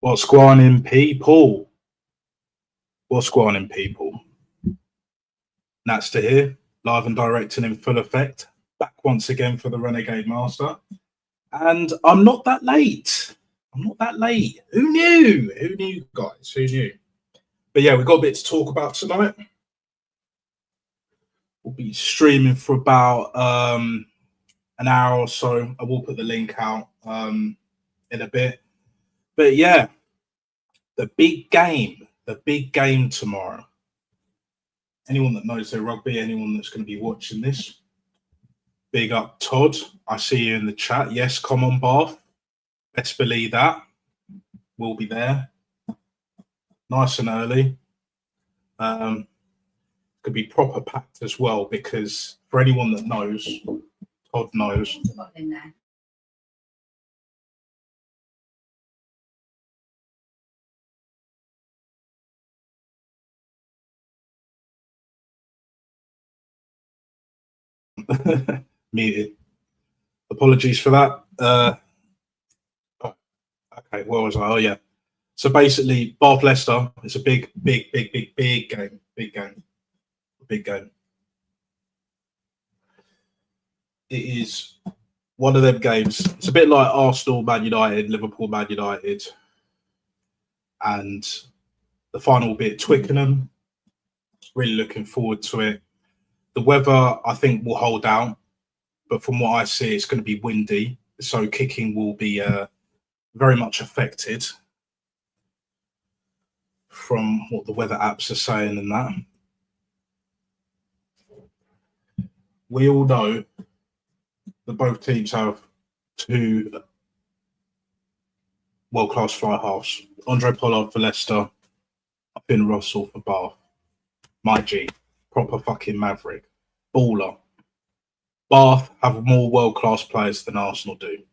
What's going on, people? What's going on, people? Natster here, live and direct and in full effect. Back once again for the Renegade Master. And I'm not that late. I'm not that late. Who knew? Who knew, guys? Who knew? But yeah, we've got a bit to talk about tonight. We'll be streaming for about an hour or so. I will put the link out in a bit. But yeah, the big game tomorrow. Anyone that knows their rugby, anyone that's going to be watching this, big up Todd. I see you in the chat. Yes, come on, Bath. Let's believe that. We'll be there. Nice and early. Could be proper packed as well, because for anyone that knows, Todd knows. Muted. Apologies for that. Okay, where was I? Oh yeah. So basically, Bath Leicester is a big game. Big game. It is one of them games. It's a bit like Arsenal, Man United, Liverpool, Man United, and the final will be at Twickenham. Really looking forward to it. The weather, I think, will hold out, but from what I see, it's going to be windy, so kicking will be very much affected from what the weather apps are saying and that. We all know that both teams have two world-class fly halves. Andre Pollard for Leicester, Finn Russell for Bath. My G, proper fucking maverick. Baller. Bath have more world-class players than Arsenal do.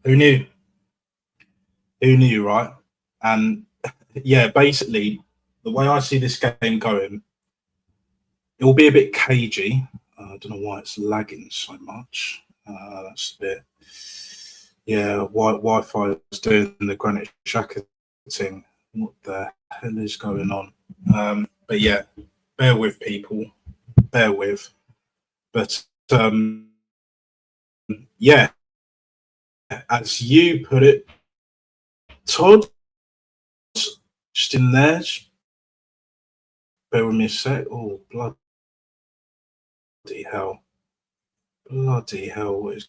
Who knew? Who knew, right? And yeah, basically, the way I see this game going, it will be a bit cagey. I don't know why it's lagging so much. That's a bit... Yeah, Wi-Fi is doing the Granite Xhaka thing. What the hell is going on? But yeah, bear with, people. Bear with. But yeah, as you put it, Todd, just in there. Just bear with me a sec. Oh, bloody hell. Bloody hell, what is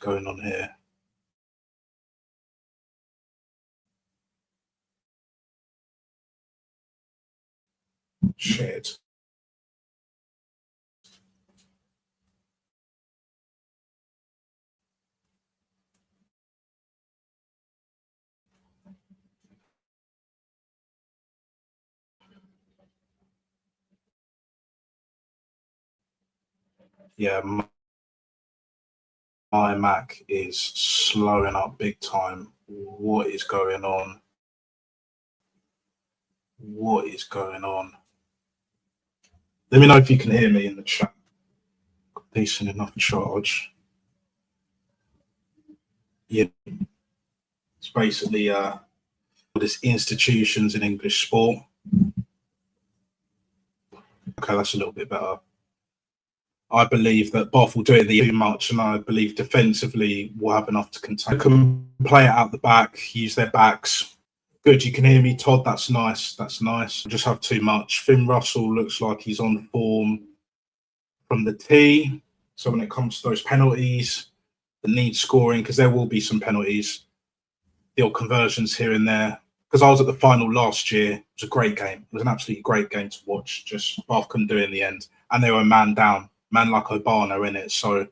going on here? Shit. Yeah, my Mac is slowing up big time. What is going on? What is going on? Let me know if you can hear me in the chat. Decent enough charge. Yeah, it's basically this institutions in English sport. Okay, that's a little bit better. I believe that Bath will do it too much, and I believe defensively will have enough to contain. They can play it out the back, use their backs. Good, you can hear me, Todd. That's nice. That's nice. Just have too much. Finn Russell looks like he's on form from the tee. So when it comes to those penalties, the need scoring, because there will be some penalties, the odd conversions here and there. Because I was at the final last year, it was a great game. It was an absolutely great game to watch. Just Bath couldn't do it in the end, and they were a man down. Man like Obano in it. So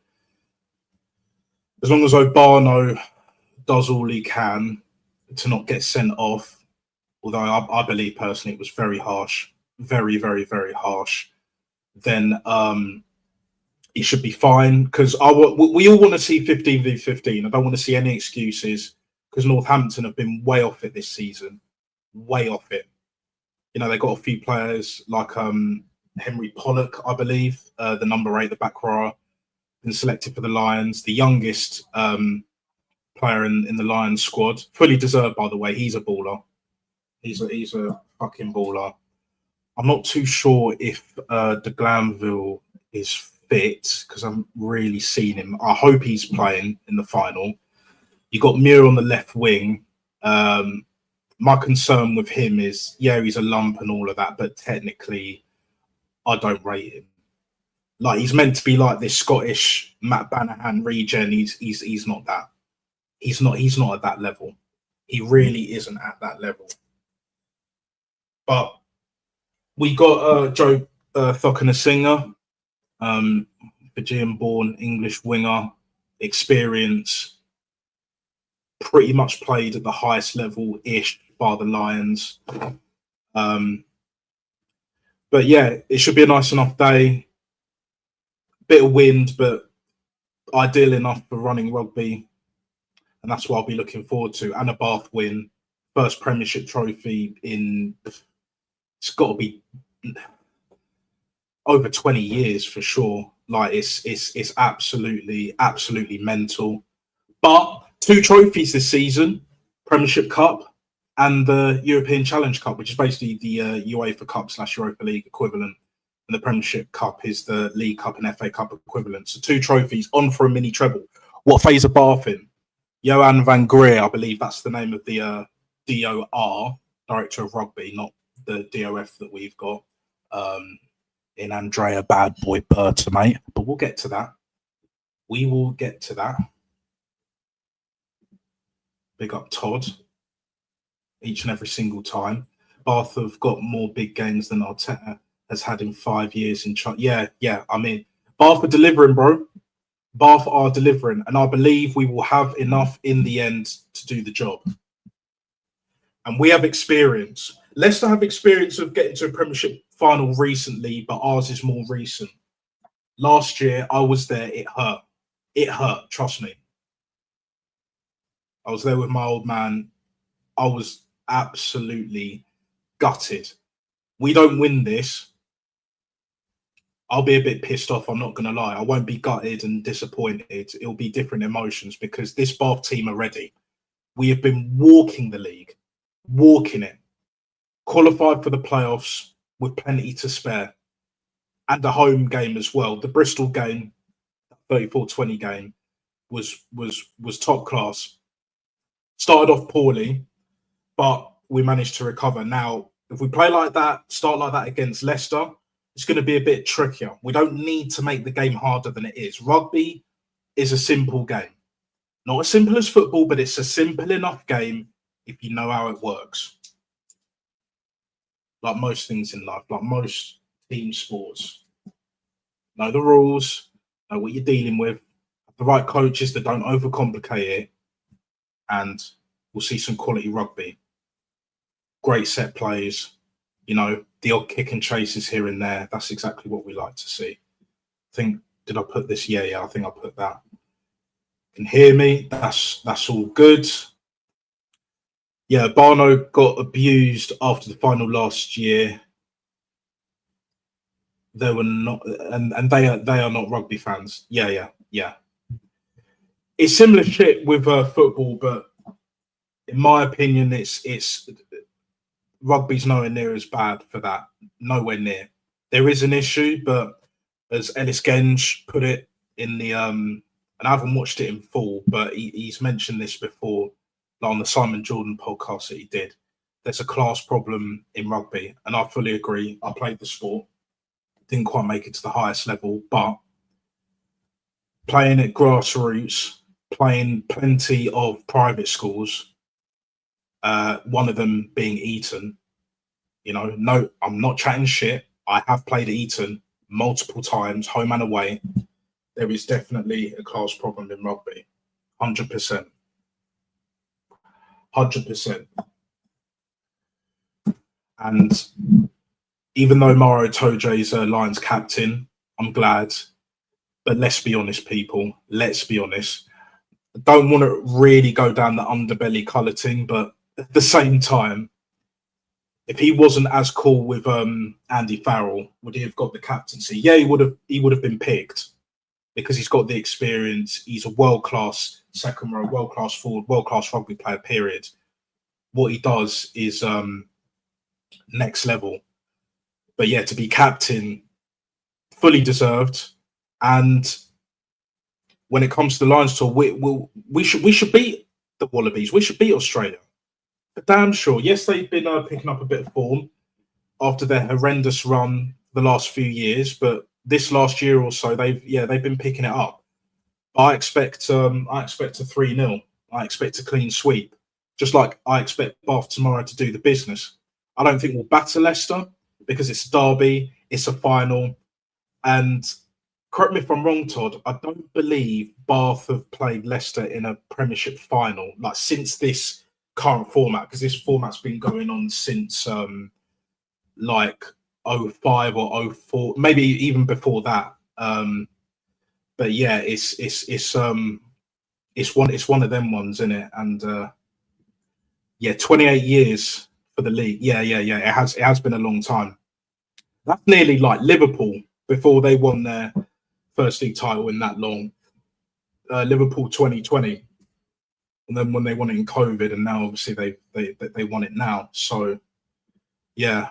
as long as Obano does all he can to not get sent off, although I believe personally it was very harsh, very harsh, then he should be fine. Because we all want to see 15v15. I don't want to see any excuses, because Northampton have been way off it this season. Way off it. You know, they got a few players like Henry Pollock, I believe, the number 8, the back rower, been selected for the Lions. The youngest player in the Lions squad. Fully deserved, by the way. He's a baller. He's a fucking baller. I'm not too sure if de Glanville is fit because I haven't really seen him. I hope he's playing in the final. You got Muir on the left wing. My concern with him is, yeah, he's a lump and all of that, but technically, I don't rate him. Like, he's meant to be like this Scottish Matt Banahan regen. He's not that. He's not at that level. He really isn't at that level. But we got Joe Thokanasiga, Fijian-born English winger, experience, pretty much played at the highest level-ish by the Lions. But yeah, it should be a nice enough day. Bit of wind, but ideal enough for running rugby. And that's what I'll be looking forward to. And a Bath win. First Premiership trophy in, it's got to be over 20 years for sure. Like, it's absolutely mental. But 2 trophies this season, Premiership Cup and the European Challenge Cup, which is basically the UEFA Cup / Europa League equivalent. And the Premiership Cup is the League Cup and FA Cup equivalent. So 2 trophies on for a mini treble. What phase of Bath in? Johan van Greer, I believe that's the name of the DOR, Director of Rugby, not the DOF that we've got in Andrea Bad Boy Perta, mate. But we'll get to that. We will get to that. Big up Todd. Each and every single time. Bath have got more big games than Arteta has had in 5 years in China. Yeah. I mean, Bath are delivering, bro. Bath are delivering. And I believe we will have enough in the end to do the job. And we have experience. Leicester have experience of getting to a Premiership final recently, but ours is more recent. Last year, I was there. It hurt. It hurt. Trust me. I was there with my old man. I was absolutely gutted. We don't win this, I'll be a bit pissed off. I'm not going to lie. I won't be gutted and disappointed. It'll be different emotions because this Bath team are ready. We have been walking the league, walking it, qualified for the playoffs with plenty to spare, and a home game as well. The Bristol game, 34-20 game, was top class. Started off poorly, but we managed to recover. Now, if we play like that, start like that against Leicester, it's going to be a bit trickier. We don't need to make the game harder than it is. Rugby is a simple game. Not as simple as football, but it's a simple enough game if you know how it works. Like most things in life, like most team sports. Know the rules, know what you're dealing with, have the right coaches that don't overcomplicate it, and we'll see some quality rugby. Great set plays, you know, the odd kick and chases here and there. That's exactly what we like to see. I think, did I put this? Yeah, I think I put that. Can hear me? That's all good. Yeah, Barno got abused after the final last year. They were not, and they are not rugby fans. Yeah. It's similar shit with football, but in my opinion, it's rugby's nowhere near as bad for that. Nowhere near. There is an issue, but as Ellis Genge put it in the and I haven't watched it in full, but he's mentioned this before on the Simon Jordan podcast that he did. There's a class problem in rugby, and I fully agree. I played the sport, didn't quite make it to the highest level, but playing at grassroots, playing plenty of private schools, one of them being Eton. You know, no, I'm not chatting shit. I have played at Eton multiple times, home and away. There is definitely a class problem in rugby. 100%. 100%. And even though Mauro Toje is a Lions captain, I'm glad. But let's be honest, people. Let's be honest. I don't want to really go down the underbelly colour thing, but at the same time, if he wasn't as cool with Andy Farrell, would he have got the captaincy? Yeah, he would have been picked. because he's got the experience. He's a world-class second row, world-class forward, world-class rugby player, period. What he does is next level. But yeah, to be captain, fully deserved. And when it comes to the Lions tour, we should beat the Wallabies. We should beat Australia. For damn sure. Yes, they've been picking up a bit of form after their horrendous run the last few years, but this last year or so, they've been picking it up. I expect a 3-0. I expect a clean sweep, just like I expect Bath tomorrow to do the business. I don't think we'll batter Leicester because it's a derby, it's a final, and correct me if I'm wrong, Todd, I don't believe Bath have played Leicester in a Premiership final like since this current format, because this format's been going on since like 05 or 04, maybe even before that. But yeah, it's one of them ones, isn't it? And 28 years for the league. Yeah. It has been a long time. That's nearly like Liverpool before they won their first league title in that long. Liverpool 2020, and then when they won it in COVID, and now obviously they won it now. So yeah.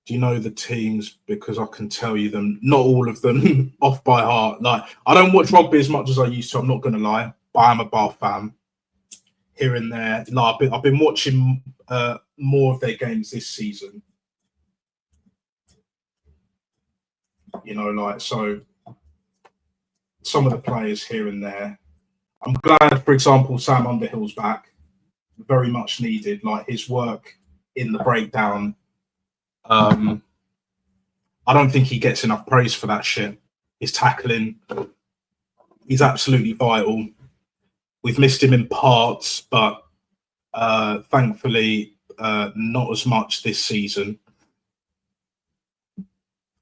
Do you know the teams? Because I can tell you them, not all of them, off by heart. Like, I don't watch rugby as much as I used to. I'm not going to lie, but I'm a Bath fan here and there. Like, I've been watching more of their games this season. You know, like, so some of the players here and there. I'm glad, for example, Sam Underhill's back. Very much needed. Like, his work in the breakdown. I don't think he gets enough praise for that shit. His tackling, he's absolutely vital. We've missed him in parts, but thankfully not as much this season.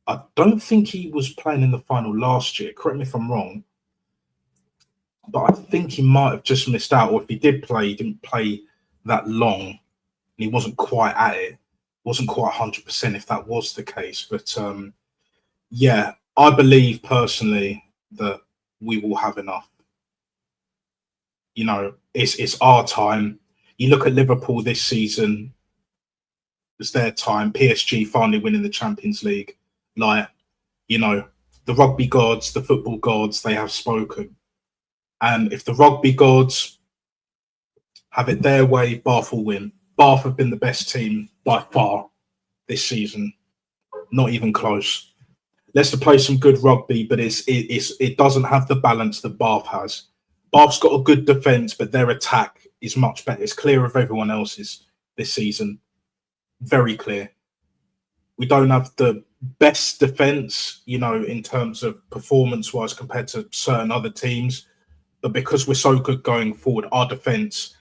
I don't think he was playing in the final last year. Correct me if I'm wrong. But I think he might have just missed out, or if he did play, he didn't play that long. And he wasn't quite at it. Wasn't quite 100% if that was the case. But yeah, I believe personally that we will have enough. You know, it's our time. You look at Liverpool this season, it's their time. PSG finally winning the Champions League. Like, you know, the rugby gods, the football gods, they have spoken. And if the rugby gods have it their way, Bath will win. Bath have been the best team by far this season. Not even close. Leicester play some good rugby, but it doesn't have the balance that Bath has. Bath's got a good defence, but their attack is much better. It's clear of everyone else's this season. Very clear. We don't have the best defence, you know, in terms of performance-wise compared to certain other teams. But because we're so good going forward, our defence,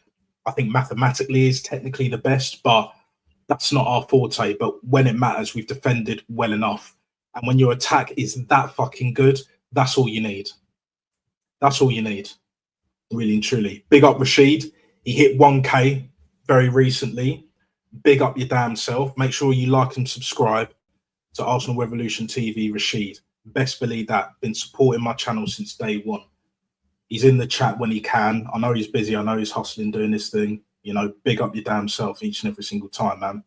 I think mathematically is technically the best, but that's not our forte. But when it matters, we've defended well enough. And when your attack is that fucking good, that's all you need. That's all you need, really and truly. Big up Rashid. He hit 1K very recently. Big up your damn self. Make sure you like and subscribe to Arsenal Revolution TV, Rashid. Best believe that. Been supporting my channel since day one. He's in the chat when he can. I know he's busy. I know he's hustling, doing this thing. You know, big up your damn self each and every single time, man.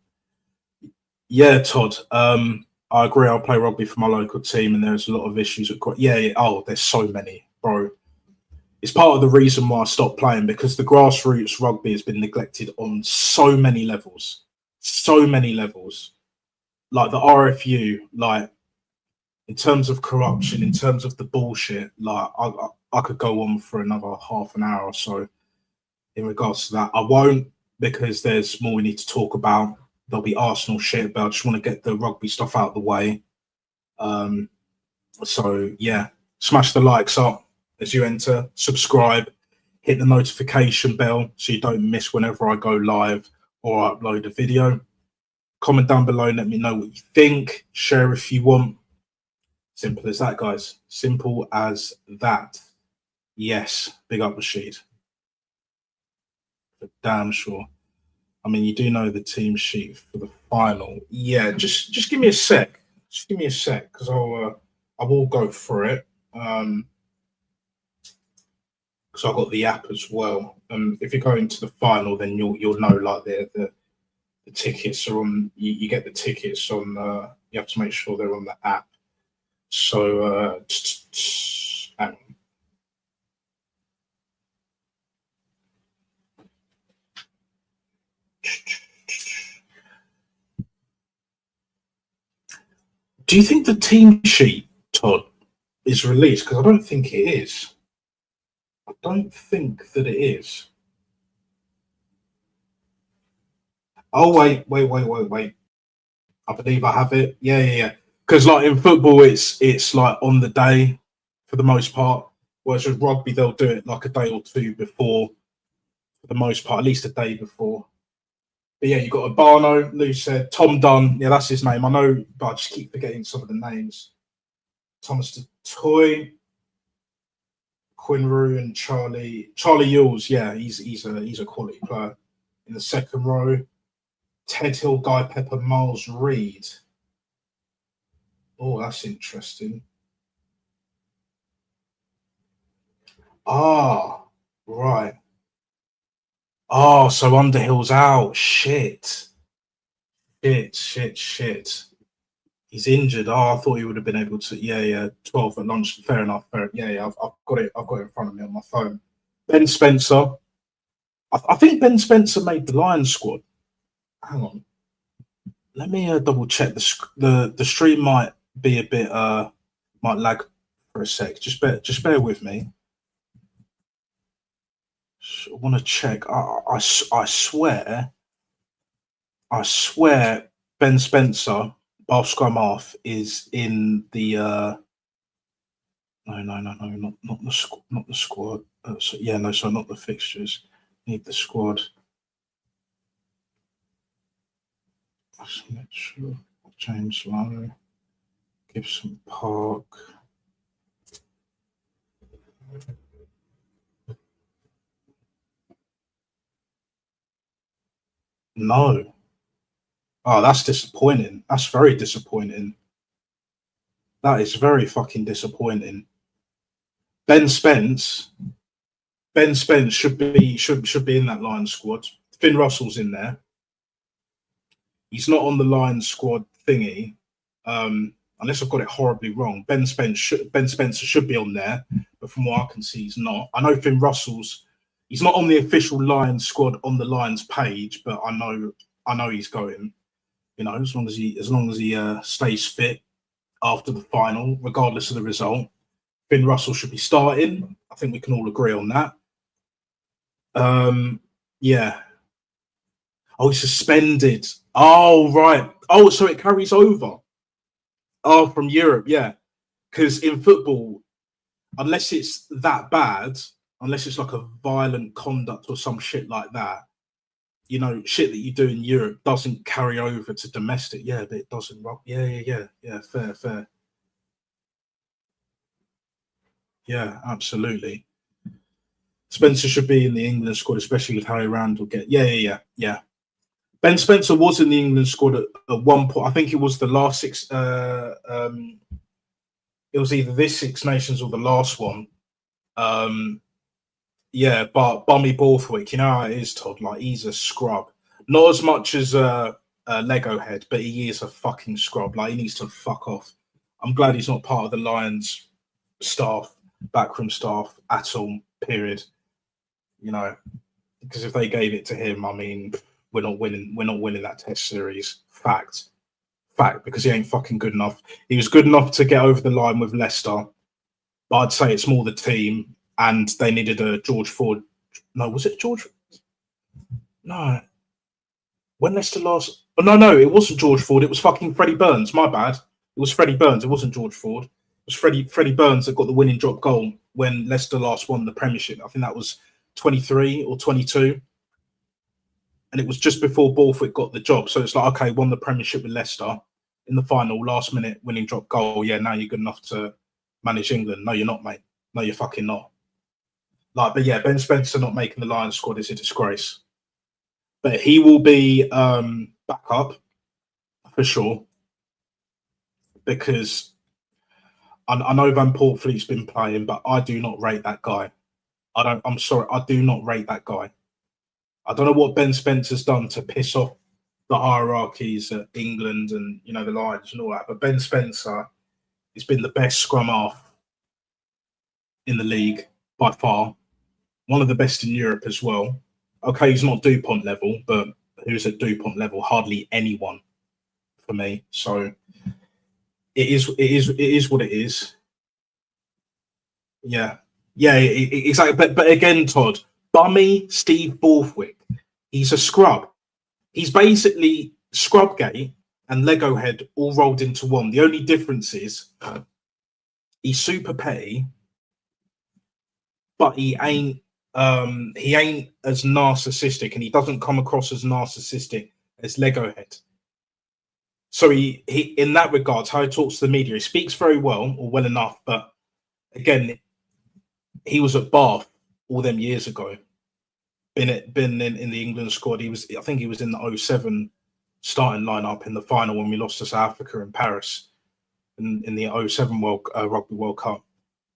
Yeah, Todd. I agree. I'll play rugby for my local team, and there's a lot of issues. Yeah. Oh, there's so many, bro. It's part of the reason why I stopped playing, because the grassroots rugby has been neglected on so many levels. So many levels. Like the RFU, like in terms of corruption, in terms of the bullshit, like I could go on for another half an hour or so in regards to that. I won't, because there's more we need to talk about. There'll be Arsenal shit, but I just want to get the rugby stuff out of the way. So yeah, smash the likes up as you enter, subscribe, hit the notification bell so you don't miss whenever I go live or I upload a video. Comment down below and let me know what you think. Share if you want. Simple as that, guys. Simple as that. Yes, big up Rashid. For damn sure. I mean, you do know the team sheet for the final. Yeah, just give me a sec. Just give me a sec, because I'll I will go for it. Because I've got the app as well. If you go into the final, then you'll know like the tickets are on. You get the tickets on. You have to make sure they're on the app. So hang on. Do you think the team sheet, Todd, is released? Because I don't think it is. I don't think that it is. Oh wait. I believe I have it. Yeah. Because like in football, it's like on the day for the most part. Whereas with rugby, they'll do it like a day or two before, for the most part, at least a day before. But yeah, you've got Urbano, Lou said, Tom Dunn. Yeah, that's his name. I know, but I just keep forgetting some of the names. Thomas de Toy, Quinn Rue, and Charlie Yules. Yeah, he's a quality player. In the second row, Ted Hill, Guy Pepper, Miles Reed. Oh, that's interesting. Ah, right. Oh, so Underhill's out. Shit. He's injured. Oh, I thought he would have been able to. Yeah. 12 at lunch. Fair enough. Yeah. I've got it. I've got it in front of me on my phone. Ben Spencer. I think Ben Spencer made the Lions squad. Hang on. Let me double check. The stream might be a bit might lag for a sec. Just bear with me. I want to check. I swear Ben Spencer, Bath Scrum Half, is in the no, not the squad. So not the fixtures. Need the squad. James Lowe, Gibson Park. No. Oh, that's disappointing. That's very disappointing. That is very fucking disappointing. Ben Spence should be in that Lions squad. Finn Russell's in there. He's not on the Lions squad thingy, unless I've got it horribly wrong. Ben Spencer should be on there, but from what I can see, he's not. I know Finn Russell's. He's not on the official Lions squad on the Lions page, but I know he's going. You know, as long as he stays fit after the final, regardless of the result, Finn Russell should be starting. I think we can all agree on that. Yeah. Oh, he's suspended. Oh, right. Oh, so it carries over. Oh, from Europe, yeah. Because in football, unless it's that bad, unless it's like a violent conduct or some shit like that, you know, shit that you do in Europe doesn't carry over to domestic. Yeah, but it doesn't. Yeah. Fair. Yeah, absolutely. Spencer should be in the England squad, especially with Harry Randall. Yeah. Ben Spencer was in the England squad at one point. I think it was the last six. It was either this Six Nations or the last one. Yeah, but Bummy Borthwick, you know how it is, Todd. Like, he's a scrub. Not as much as a Lego head, but he is a fucking scrub. Like, he needs to fuck off. I'm glad he's not part of the Lions staff, backroom staff at all. Period. You know, because if they gave it to him, I mean, we're not winning that Test series. Fact, because he ain't fucking good enough. He was good enough to get over the line with Leicester, but I'd say it's more the team, and they needed a George Ford. No, was it George? No. When Leicester last? Oh, no, it wasn't George Ford. It was fucking Freddie Burns. My bad. It was Freddie Burns. It wasn't George Ford. It was Freddie Burns that got the winning drop goal when Leicester last won the Premiership. I think that was 23 or 22. And it was just before Borthwick got the job. So it's like, okay, won the Premiership with Leicester in the final, last minute winning drop goal. Yeah, now you're good enough to manage England. No, you're not, mate. No, you're fucking not. Like, but yeah, Ben Spencer not making the Lions squad is a disgrace. But he will be back up for sure. Because I know Van Portfleet's been playing, but I do not rate that guy. I'm sorry, I do not rate that guy. I don't know what Ben Spencer's done to piss off the hierarchies at England and the Lions and all that, but Ben Spencer has been the best scrum half in the league by far. One of the best in Europe as well. Okay, he's not DuPont level, but who's at DuPont level? Hardly anyone for me. So it is what it is. Yeah, exactly. But again, Todd, bummy Steve Borthwick, he's a scrub. He's basically Scrubgate and Lego Head all rolled into one. The only difference is he's super petty, but he ain't as narcissistic, and he doesn't come across as narcissistic as Lego Head. So he in that regard, how he talks to the media, he speaks very well or well enough, but again, he was at Bath all them years ago. Been in the England squad. I think he was in the 07 starting lineup in the final when we lost to South Africa in Paris in the 07 Rugby World Cup.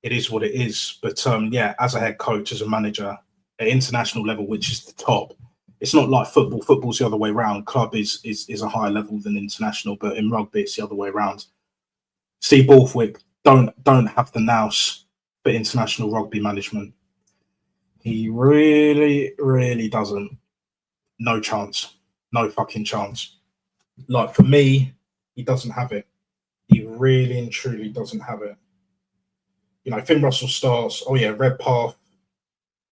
It is what it is. But yeah, as a head coach, as a manager at international level, which is the top, it's not like football. Football's the other way around. Club is a higher level than international, but in rugby, it's the other way around. Steve Borthwick don't have the nous for international rugby management. He really, really doesn't. No chance. No fucking chance. Like, for me, he doesn't have it. He really and truly doesn't have it. Finn Russell starts. Oh, yeah, Redpath.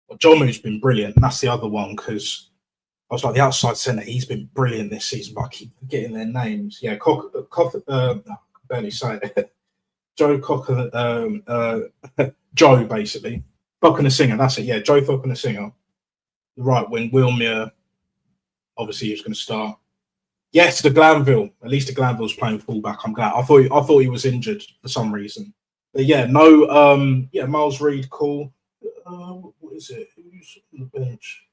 Well, Jomu's been brilliant. And that's the other one, because I was like, the outside centre, he's been brilliant this season, but I keep forgetting their names. Yeah, barely say it. Joe Cocker, Joe, basically. Singer, that's it. Yeah, Joe Singer. Right wing, Wilmere. Obviously, he was going to start. Yes, de Glanville. At least de Glanville's playing fullback. I'm glad. I thought he was injured for some reason. But yeah, no. Yeah, Miles Reed, cool. What is it? Who's on the bench?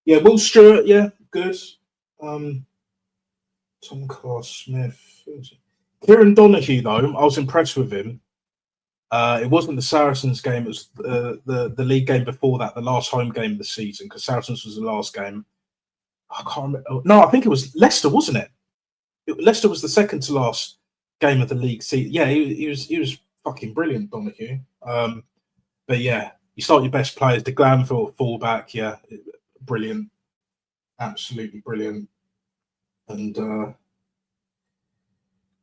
Yeah, Will Stewart. Yeah, good. Tom Carr-Smith. Kieran Donaghy, though, I was impressed with him. It wasn't the Saracens game. It was the league game before that, the last home game of the season, because Saracens was the last game. I can't remember. No, I think it was Leicester, wasn't it? Leicester was the second to last game of the league season. Yeah, he was fucking brilliant, Donaghy. But yeah, you start your best players. De Glanville fullback, yeah, brilliant, absolutely brilliant. And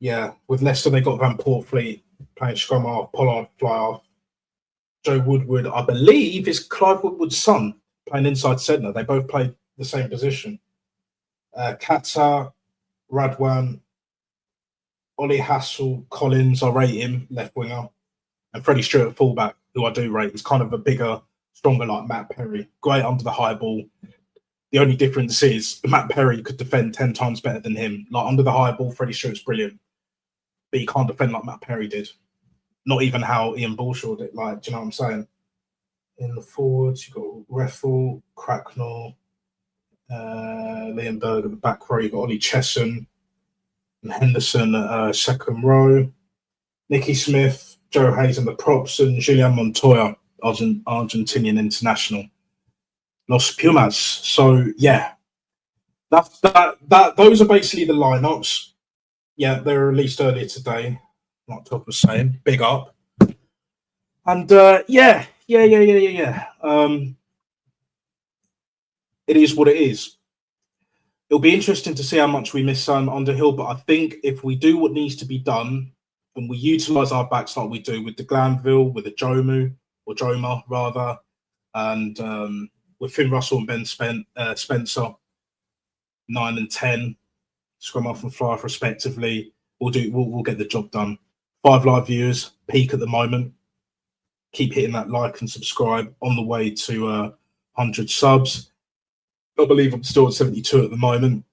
yeah, with Leicester they got Van Portfleet playing scrum half, Pollard fly half. Joe Woodward, I believe, is Clive Woodward's son, playing inside centre. They both played the same position. Qatar, Radwan, Ollie Hassel, Collins, I rate him, left winger. And Freddie Stewart, fullback, who I do rate. He's kind of a bigger, stronger like Matt Perry. Great under the high ball. The only difference is Matt Perry could defend 10 times better than him. Like, under the high ball, Freddie Stewart's brilliant. But he can't defend like Matt Perry did. Not even how Ian Bullshaw did. Like, do you know what I'm saying? In the forwards, you've got Reffel, Cracknell, Liam Berg at the back row. You've got Ollie Chesson and Henderson at second row. Nicky Smith, Joe Hayes in the props, and Julian Montoya, Argentinian international. Los Pumas. So yeah, those are basically the lineups. Yeah, they were released earlier today. Like Todd was saying, big up. And yeah. It is what it is. It'll be interesting to see how much we miss Underhill, but I think if we do what needs to be done and we utilise our backs like we do with the Glanville, with the Jomu, or Joma rather, and with Finn Russell and Ben Spencer, 9 and 10, scrum off and fly off respectively, we'll get the job done. 5 live viewers, peak at the moment. Keep hitting that like and subscribe, on the way to 100 subs. I believe I'm still at 72 at the moment.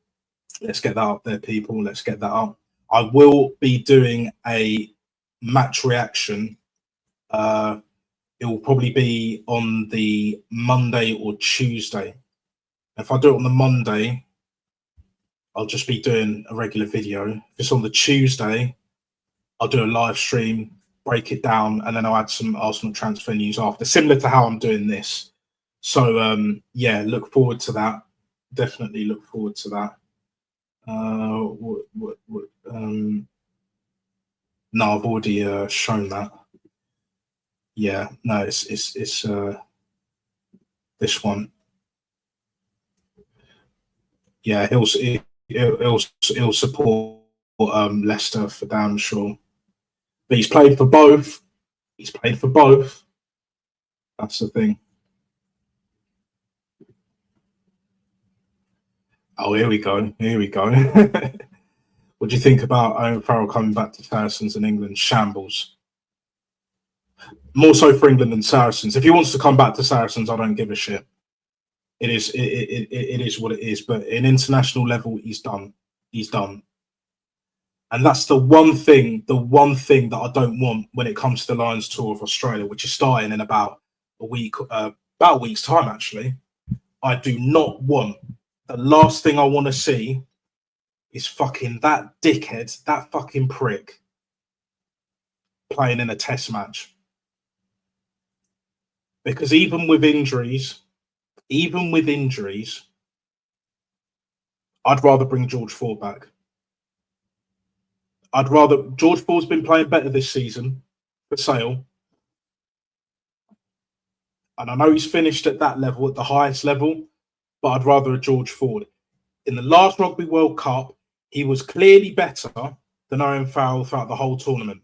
Let's get that up there, people. Let's get that up. I will be doing a match reaction. It will probably be on the Monday or Tuesday. If I do it on the Monday, I'll just be doing a regular video. If it's on the Tuesday, I'll do a live stream break it down, and then I'll add some Arsenal transfer news after, similar to how I'm doing this. So yeah, look forward to that. Definitely look forward to that. No, I've already shown that. Yeah, no, it's this one. Yeah, he'll support Leicester for damn sure. But he's played for both. He's played for both. That's the thing. Oh, here we go. Here we go. What do you think about Owen Farrell coming back to Saracens in England? Shambles. More so for England than Saracens. If he wants to come back to Saracens, I don't give a shit. It is what it is. But in international level, he's done. He's done. And that's the one thing that I don't want when it comes to the Lions tour of Australia, which is starting in about a week's time, actually. I do not want, the last thing I want to see is fucking that dickhead, that fucking prick playing in a test match. Because even with injuries, I'd rather bring George Ford back. George Ford's been playing better this season for Sale. And I know he's finished at that level, at the highest level, but I'd rather a George Ford. In the last Rugby World Cup, he was clearly better than Owen Farrell throughout the whole tournament.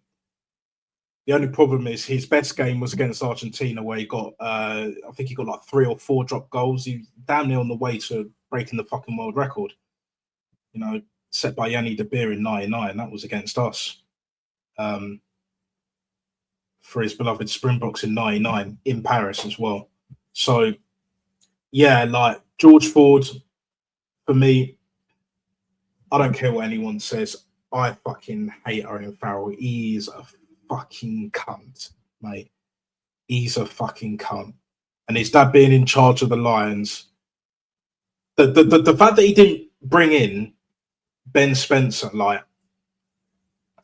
The only problem is his best game was against Argentina, where he got, I think he got like 3 or 4 drop goals. He was damn near on the way to breaking the fucking world record. You know, set by Yanni De Beer in '99. That was against us. For his beloved Springboks in '99 in Paris as well. So, yeah, like George Ford, for me, I don't care what anyone says. I fucking hate Owen Farrell. He's a fucking cunt, mate. He's a fucking cunt. And his dad being in charge of the Lions, the fact that he didn't bring in Ben Spencer, like,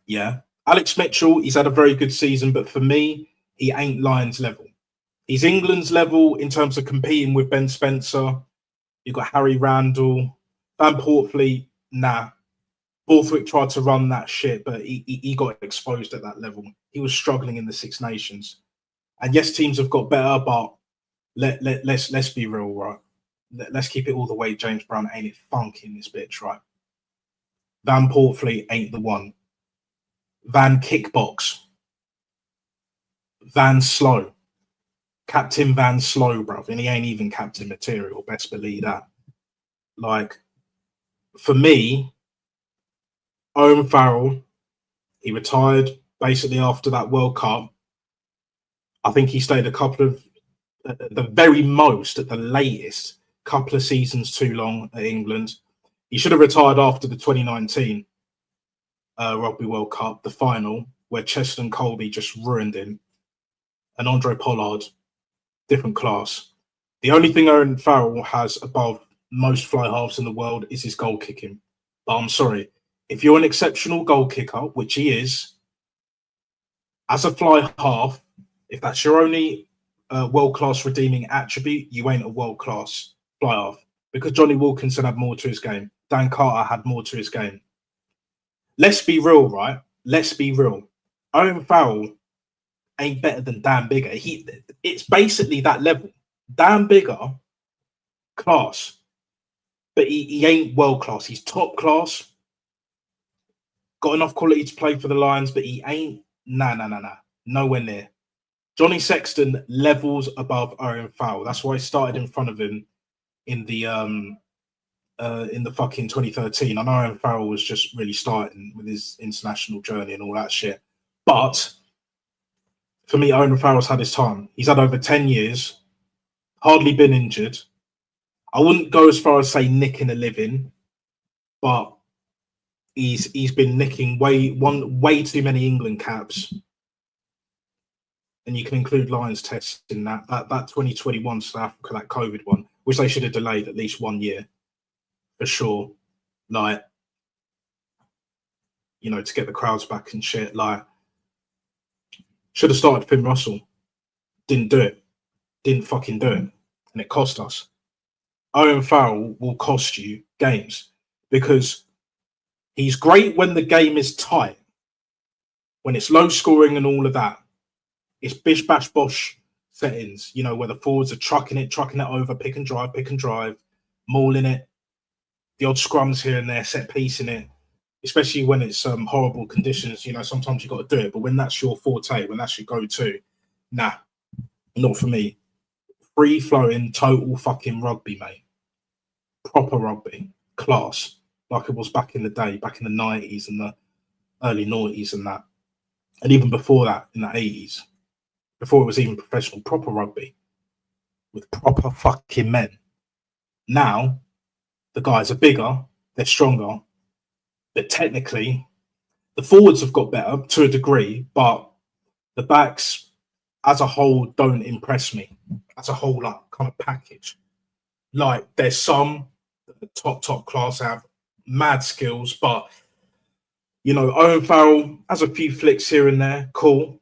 yeah. Alex Mitchell, he's had a very good season, but for me, he ain't Lions level. He's England's level in terms of competing with Ben Spencer. You've got Harry Randall, Van Portfleet, nah. Borthwick tried to run that shit, but he got exposed at that level. He was struggling in the Six Nations. And yes, teams have got better, but let's be real, right? Let's keep it all the way. James Brown ain't it funk in this bitch, right? Van Portfleet ain't the one. Van Kickbox. Van Slow. Captain Van Slow, bruv. And he ain't even captain material. Best believe that. Like, for me, Owen Farrell, he retired basically after that World Cup. I think he stayed a couple of, at the very most, at the latest, couple of seasons too long at England. He should have retired after the 2019 Rugby World Cup, the final, where Cheston Colby just ruined him. And Andre Pollard, different class. The only thing Owen Farrell has above most fly halves in the world is his goal kicking. But I'm sorry, if you're an exceptional goal kicker, which he is, as a fly half, if that's your only world-class redeeming attribute, you ain't a world-class fly half. Because Johnny Wilkinson had more to his game. Dan Carter had more to his game. Let's be real, right? Let's be real. Owen Farrell ain't better than Dan Bigger. It's basically that level. Dan Bigger, class. But he ain't world-class. He's top class. Got enough quality to play for the Lions, but he ain't, nah. Nowhere near. Johnny Sexton levels above Owen Farrell. That's why he started in front of him in the fucking 2013. I know Owen Farrell was just really starting with his international journey and all that shit. But for me, Owen Farrell's had his time. He's had over 10 years, hardly been injured. I wouldn't go as far as say nicking a living, but he's been nicking way too many England caps. And you can include Lions tests in that 2021 South Africa, that COVID one, which they should have delayed at least 1 year for sure. Like, you know, to get the crowds back and shit. Like, Should have started Finn Russell. Didn't do it. Didn't fucking do it. And it cost us. Owen Farrell will cost you games because he's great when the game is tight, when it's low scoring and all of that. It's bish, bash, bosh settings, you know, where the forwards are trucking it over, pick and drive, mauling it, the odd scrums here and there, set piece in it, especially when it's horrible conditions. You know, sometimes you got to do it, but when that's your forte, when that's your go-to, nah, not for me. Free-flowing, total fucking rugby, mate. Proper rugby, class, like it was back in the day, back in the 90s and the early noughties and that. And even before that, in the 80s, before it was even professional, proper rugby with proper fucking men. Now, the guys are bigger, they're stronger, but technically, the forwards have got better to a degree, but the backs as a whole don't impress me. As a whole, like, kind of package. Like, there's some top class have mad skills, but, you know, Owen Farrell has a few flicks here and there, cool.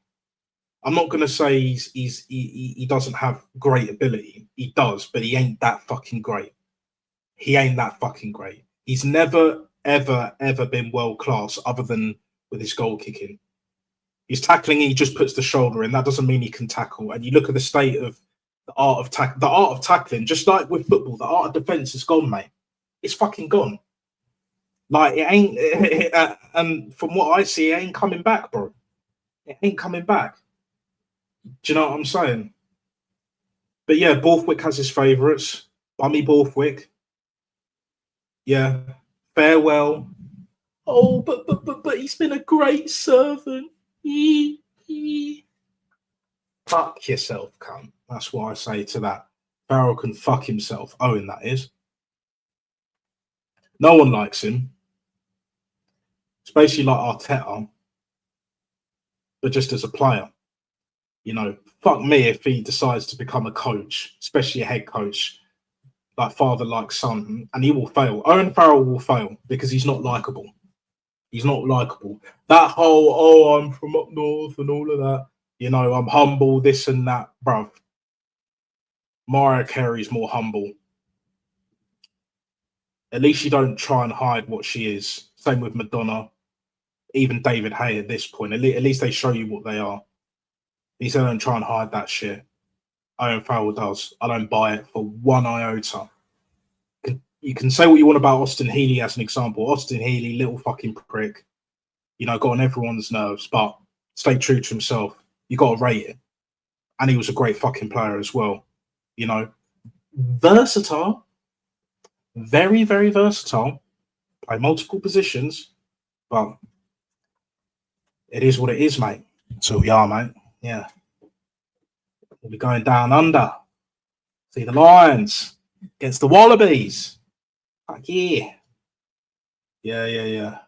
I'm not going to say he doesn't have great ability. He does, but he ain't that fucking great. He ain't that fucking great. He's never, ever been world class other than with his goal kicking. His tackling, he just puts the shoulder in. That doesn't mean he can tackle. And you look at the state of the art of tackling, just like with football, the art of defense is gone, mate. It's fucking gone. Like, it ain't, and from what I see, it ain't coming back, bro. It ain't coming back. Do you know what I'm saying? But yeah, Borthwick has his favourites. Bummy Borthwick. Yeah. Farewell. Oh, but he's been a great servant. Fuck yourself, cunt. That's what I say to that. Farrell can fuck himself. Owen, that is. No one likes him. Especially like Arteta. But just as a player. You know, fuck me if he decides to become a coach, especially a head coach, like father, like son, and he will fail. Owen Farrell will fail because he's not likable. He's not likable. That whole, oh, I'm from up north and all of that, you know, I'm humble, this and that, bruv. Mariah Carey's more humble. At least you don't try and hide what she is. Same with Madonna, even David Hay at this point. At least they show you what they are. At least they don't try and hide that shit. Owen Farrell does. I don't buy it for one iota. You can say what you want about Austin Healey as an example. Austin Healey, little fucking prick. You know, got on everyone's nerves, but stayed true to himself. You got to rate it. And he was a great fucking player as well. You know, versatile. Very, very versatile. Play multiple positions. But it is what it is, mate. So we are, mate. Yeah. We'll be going down under. See the Lions against the Wallabies. Fuck yeah. Yeah.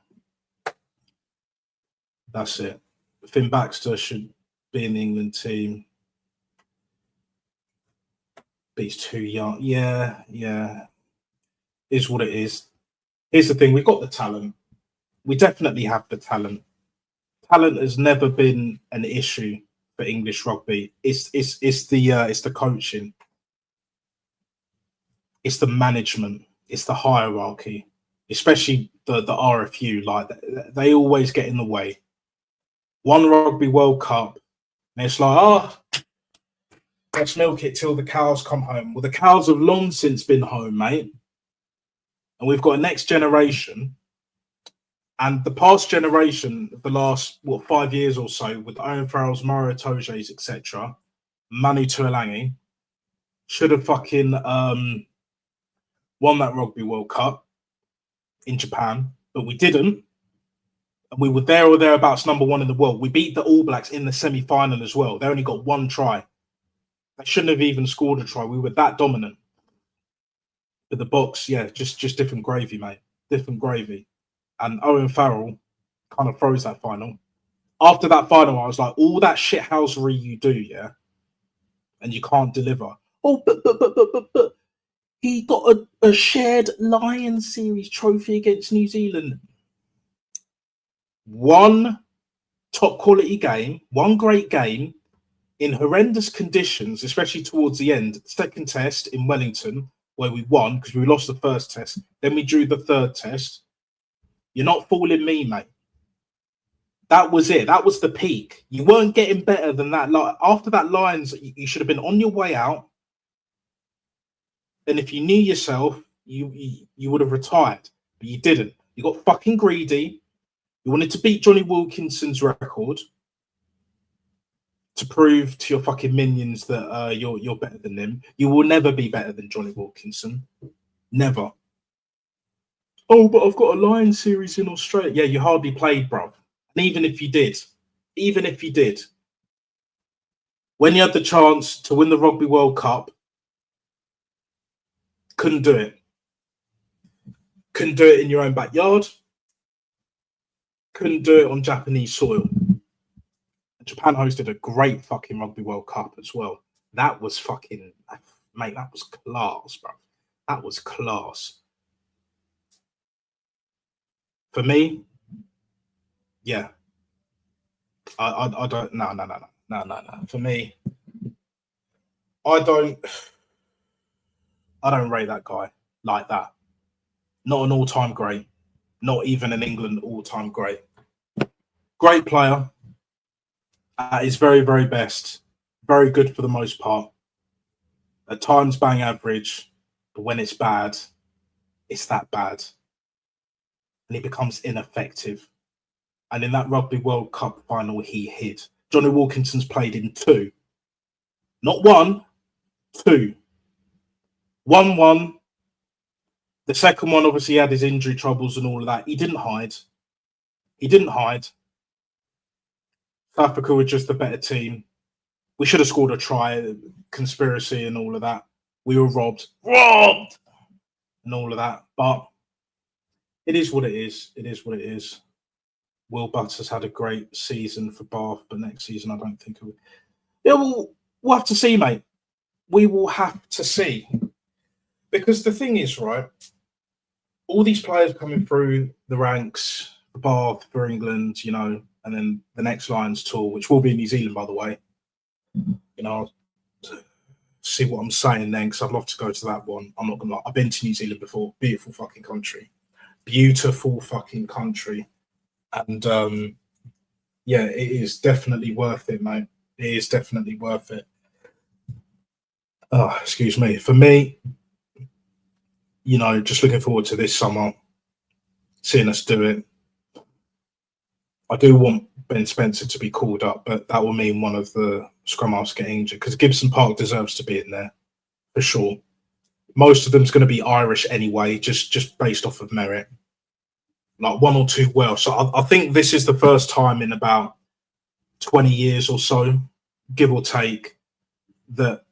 That's it. Finn Baxter should be in the England team. But he's too young. Yeah. Is what it is. Here's the thing. We've got the talent. We definitely have the talent. Talent has never been an issue for English rugby. It's the coaching. It's the management. It's the hierarchy. Especially the RFU. Like, they always get in the way. One Rugby World Cup, and it's like, oh, let's milk it till the cows come home. Well, the cows have long since been home, mate. And we've got a next generation. And the past generation, the last, 5 years or so, with Owen Farrell's, Mario Tojes, etc., Manu Tuolangi, should have fucking won that Rugby World Cup in Japan, but we didn't. And we were there or thereabouts number one in the world. We beat the All Blacks in the semi-final as well. They only got one try. They shouldn't have even scored a try. We were that dominant. But the Box, yeah, just different gravy, mate. Different gravy. And Owen Farrell kind of froze that final. After that final, I was like, all that shithousery you do, yeah, and you can't deliver. Oh, but he got a shared Lions Series trophy against New Zealand. One top quality game, one great game in horrendous conditions, especially towards the end. Second test in Wellington, where we won because we lost the first test, then we drew the third test. You're not fooling me, mate. That was it. That was the peak. You weren't getting better than that. Like after that Lions, you should have been on your way out. And if you knew yourself, you would have retired, but you didn't. You got fucking greedy. You wanted to beat Johnny Wilkinson's record to prove to your fucking minions that you're better than him. You will never be better than Johnny Wilkinson. Never. Oh, but I've got a Lions series in Australia. Yeah, you hardly played, bro. And even if you did, when you had the chance to win the Rugby World Cup, couldn't do it. Couldn't do it in your own backyard. Couldn't do it on Japanese soil. Japan hosted a great fucking Rugby World Cup as well. That was fucking, mate, that was class, bro. That was class. For me, yeah. I don't, no. For me, I don't rate that guy like that. Not an all-time great. Not even an England all-time great. Great player. At his very, very best. Very good for the most part. At times bang average. But when it's bad, it's that bad. And he becomes ineffective. And in that Rugby World Cup final, he hid. Johnny Wilkinson's played in 2. Not 1, 2. 1-1. The second one, obviously, had his injury troubles and all of that. He didn't hide. South Africa were just a better team. We should have scored a try, conspiracy and all of that. We were robbed, and all of that. But it is what it is. Will Butts has had a great season for Bath, but next season I don't think it will. Yeah, we'll have to see, mate. We will have to see. Because the thing is, right, all these players coming through the ranks, for Bath, for England, and then the next Lions tour, which will be in New Zealand, by the way. See what I'm saying then, because I'd love to go to that one. I'm not gonna lie. I've been to New Zealand before. Beautiful fucking country. Beautiful fucking country. And yeah, it is definitely worth it, mate. It is definitely worth it. Oh, excuse me. For me, just looking forward to this summer, seeing us do it. I do want Ben Spencer to be called up, but that will mean one of the scrum halves getting injured because Gibson Park deserves to be in there for sure. Most of them's going to be Irish anyway, just based off of merit. Like 1 or 2 Welsh. So I think this is the first time in about 20 years or so, give or take, that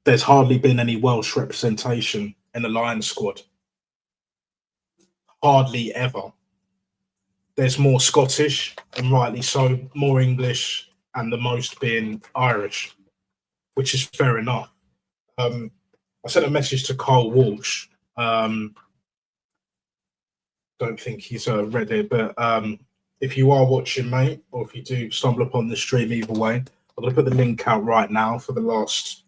there's hardly been any Welsh representation in the Lions squad. Hardly ever. There's more Scottish, and rightly so, more English, and the most being Irish, which is fair enough. I sent a message to Carl Walsh. Don't think he's read it, but if you are watching, mate, or if you do stumble upon the stream, either way, I'm going to put the link out right now for the last,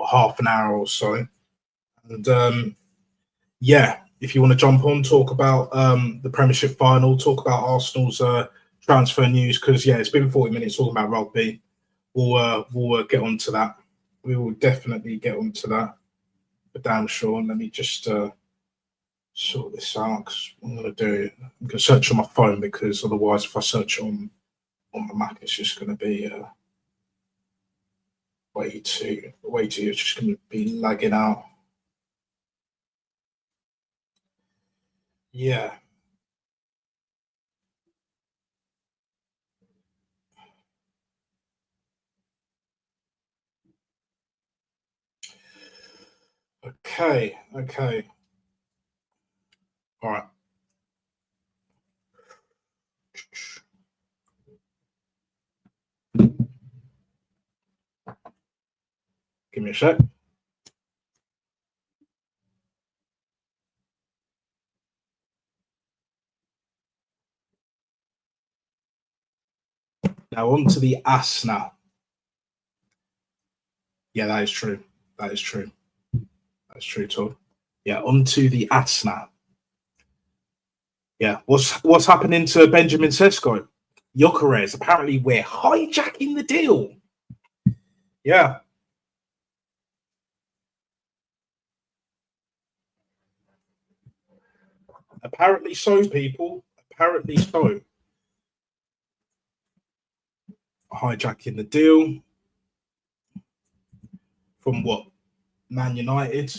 half an hour or so. And yeah, if you want to jump on, talk about the Premiership final, talk about Arsenal's transfer news, because, yeah, it's been 40 minutes talking about rugby. We'll get on to that. We will definitely get on to that, for damn sure. Let me just sort this out, because I'm going to search on my phone, because otherwise if I search on my Mac, it's just going to be way too, it's just going to be lagging out. Yeah. Okay. All right. Give me a sec. Now on to the ass now. Yeah, that is true. That is true. That's true, Todd. Yeah, on to the ass now. Yeah, what's happening to Benjamin Sesko? Gyökeres, apparently we're hijacking the deal. Yeah. Apparently so, people. Apparently so. Hijacking the deal. From what? Man United.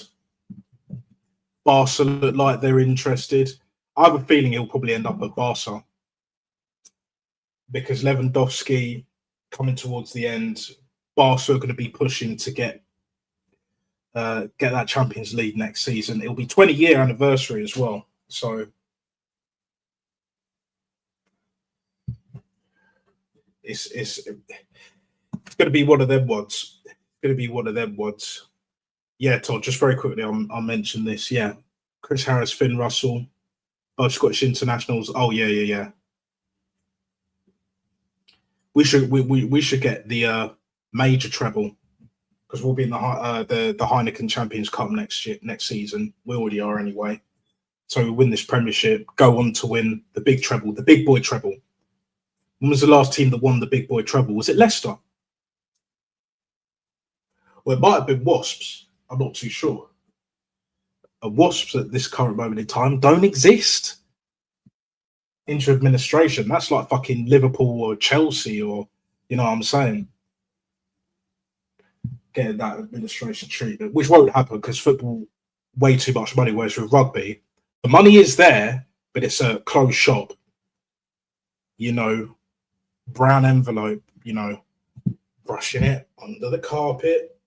Barca look like they're interested. I have a feeling he'll probably end up at Barca because Lewandowski coming towards the end, Barca are going to be pushing to get that Champions League next season. It'll be 20-year anniversary as well. So it's going to be one of them ones. It's going to be one of them ones. Yeah, Todd, just very quickly, I'll mention this. Yeah, Chris Harris, Finn Russell, both Scottish internationals. Oh, yeah. We should get the major treble because we'll be in the Heineken Champions Cup next season. We already are anyway. So we win this Premiership, go on to win the big treble, the big boy treble. When was the last team that won the big boy treble? Was it Leicester? Well, it might have been Wasps. I'm not too sure. Wasps at this current moment in time don't exist. Into administration, that's like fucking Liverpool or Chelsea, or you know what I'm saying, getting that administration treatment, which won't happen because football way too much money, whereas with rugby the money is there but it's a closed shop, you know, brown envelope, you know, brushing it under the carpet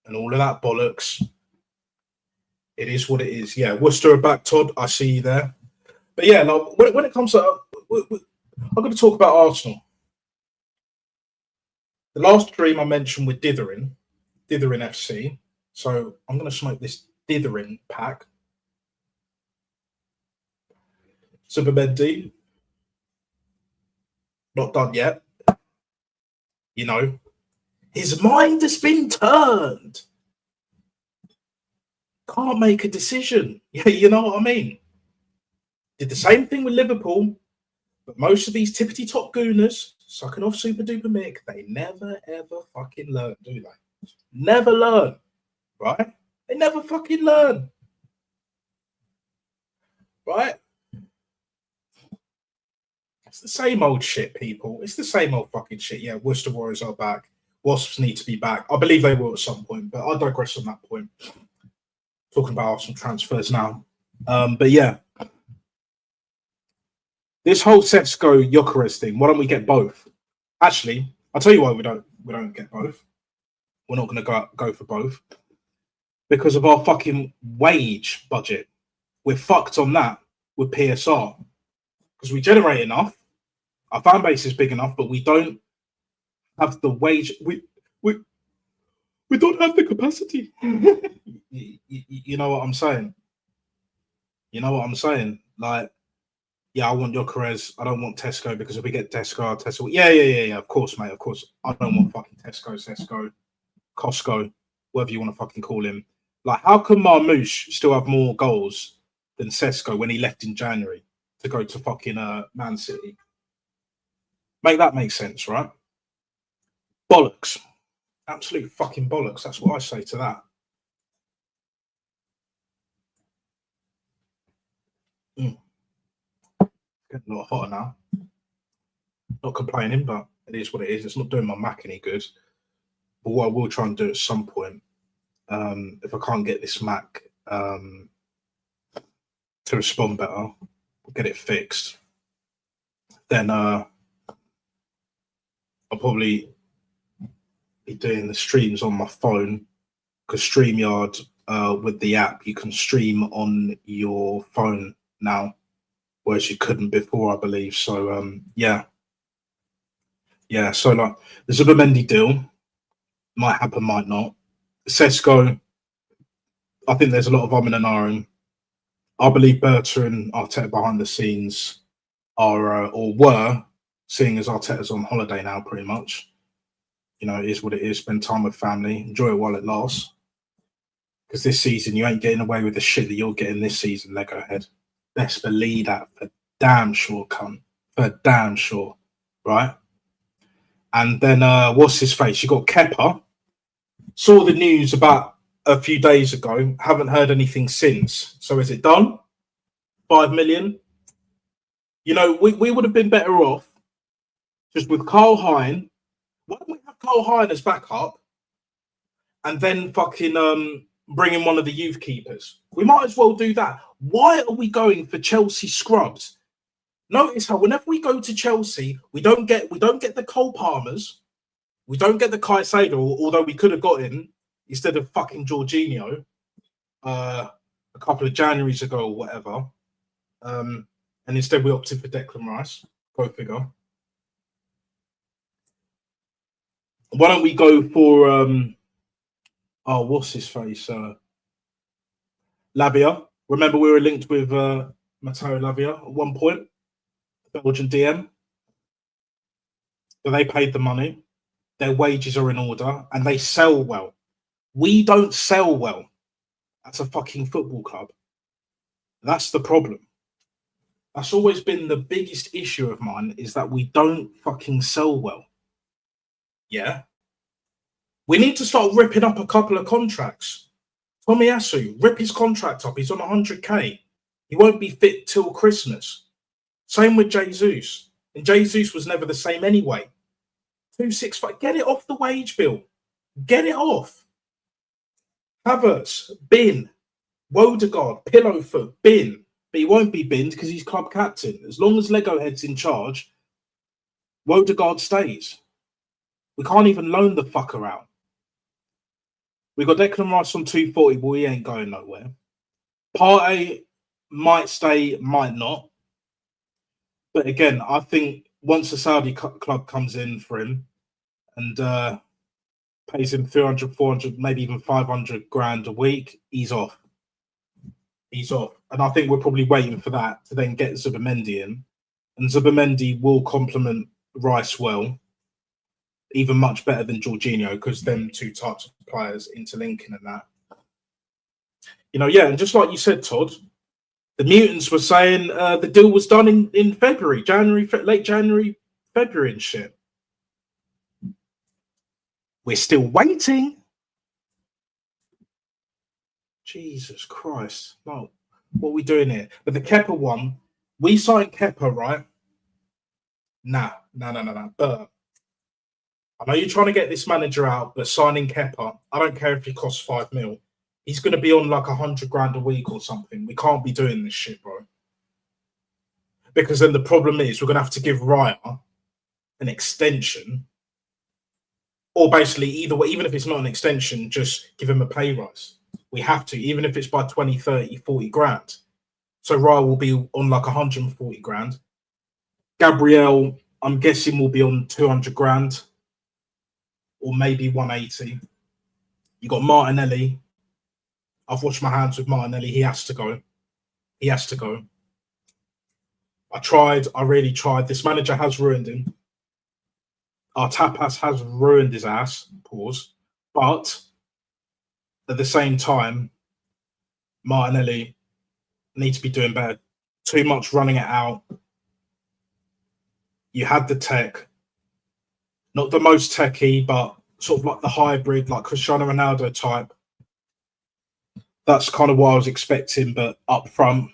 and all of that bollocks. It is what it is. Yeah, Worcester are back, Todd, I see you there. But yeah, like, when it comes to, I'm going to talk about Arsenal. The last dream I mentioned with Dithering FC. So I'm going to smoke this Dithering pack. Zubimendi, not done yet. You know, his mind has been turned. Can't make a decision. Yeah, you know what I mean? Did the same thing with Liverpool, but most of these tippity top gooners sucking off Super Duper Mick, they never ever fucking learn, do they? Never learn, right? They never fucking learn, right? It's the same old shit, people. It's the same old fucking shit. Yeah, Worcester Warriors are back. Wasps need to be back. I believe they will at some point, but I digress on that point. Talking about Arsenal transfers now. But yeah, this whole Sesko Gyökeres thing, why don't we get both? Actually, I'll tell you why we don't get both. We're not going to go for both because of our fucking wage budget. We're fucked on that with PSR because we generate enough. Our fan base is big enough, but we don't have the wage. We don't have the capacity. You know what I'm saying? You know what I'm saying? Like, yeah, I want Gyökeres. I don't want Tesco because if we get Tesco. Yeah. Of course, mate. Of course. I don't want fucking Tesco, Costco, whatever you want to fucking call him. Like, how can Marmouche still have more goals than Sesko when he left in January to go to fucking Man City? Make that make sense, right? Bollocks. Absolute fucking bollocks. That's what I say to that. Getting a lot hotter now. Not complaining, but it is what it is. It's not doing my Mac any good. But what I will try and do at some point, if I can't get this Mac to respond better, get it fixed, then I'll probably be doing the streams on my phone because StreamYard with the app, you can stream on your phone now, whereas you couldn't before, I believe. So yeah. So like the Zubimendi deal might happen, might not. Sesko, I think there's a lot of and ahhing. I believe Berta and Arteta behind the scenes are or were seeing as Arteta's on holiday now, pretty much. You know, it is what it is. Spend time with family, enjoy it while it lasts. Because this season, you ain't getting away with the shit that you're getting this season, Lego head. Best believe that for damn sure, cunt. For damn sure, right? And then, what's his face? You got Kepa. Saw the news about a few days ago. Haven't heard anything since. So is it done? 5 million? You know, we would have been better off just with Carl Hine. Why don't we have Carl Hine as backup? And then fucking bring in one of the youth keepers. We might as well do that. Why are we going for Chelsea scrubs? Notice how whenever we go to Chelsea, we don't get the Cole Palmers, we don't get the Caicedo, although we could have got him instead of fucking Jorginho a couple of Januaries ago or whatever. And instead we opted for Declan Rice. Go figure. Why don't we go for what's his face? Lavia. Remember we were linked with Matteo Lavia at one point, Belgian DM. So they paid the money, their wages are in order, and they sell well. We don't sell well as a fucking football club. That's the problem. That's always been the biggest issue of mine, is that we don't fucking sell well. Yeah. We need to start ripping up a couple of contracts. Tomiyasu, rip his contract up. He's on 100k. He won't be fit till Christmas. Same with Jesus. And Jesus was never the same anyway. 265. Get it off the wage bill. Get it off. Havertz, bin. Wodegaard, Pillowfoot, bin. But he won't be binned because he's club captain. As long as Lego Head's in charge, Wodegaard stays. We can't even loan the fucker out. We got Declan Rice on 240, but he ain't going nowhere. Partey might stay, might not. But again, I think once the Saudi club comes in for him and pays him 300, 400, maybe even 500 grand a week, he's off. He's off. And I think we're probably waiting for that to then get Zubimendi in. And Zubimendi will complement Rice well, even much better than Jorginho, because them two types of players interlinking and that. You know, yeah, and just like you said, Todd, the mutants were saying the deal was done in February, late January, February and shit. We're still waiting. Jesus Christ. No, what are we doing here? But the Kepa one, we signed Kepa, right? Nah. I know you're trying to get this manager out, but signing Kepa, I don't care if he costs 5 mil. He's going to be on like 100 grand a week or something. We can't be doing this shit, bro. Because then the problem is we're going to have to give Raya an extension. Or basically, either way, even if it's not an extension, just give him a pay rise. We have to, even if it's by 20, 30, 40 grand. So Raya will be on like 140 grand. Gabriel, I'm guessing, will be on 200 grand. Or maybe 180. You got Martinelli. I've washed my hands with Martinelli. He has to go. He has to go. I really tried. This manager has ruined him. Our tapas has ruined his ass. Pause. But at the same time, Martinelli needs to be doing better. Too much running it out. You had the tech. Not the most techie, but sort of like the hybrid, like Cristiano Ronaldo type. That's kind of what I was expecting, but up front.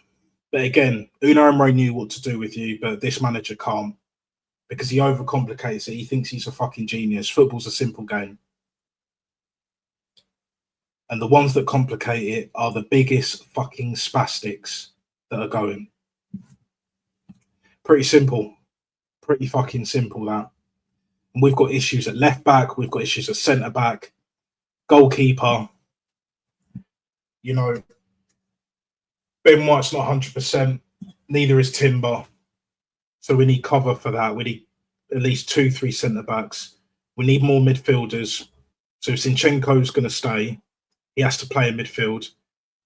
But again, Unai Emery knew what to do with you, but this manager can't because he overcomplicates it. He thinks he's a fucking genius. Football's a simple game. And the ones that complicate it are the biggest fucking spastics that are going. Pretty simple. Pretty fucking simple, that. And we've got issues at left back. We've got issues at centre back, goalkeeper. You know, Ben White's not 100%. Neither is Timber. So we need cover for that. We need at least 2-3 centre backs. We need more midfielders. So if Zinchenko's going to stay, he has to play in midfield.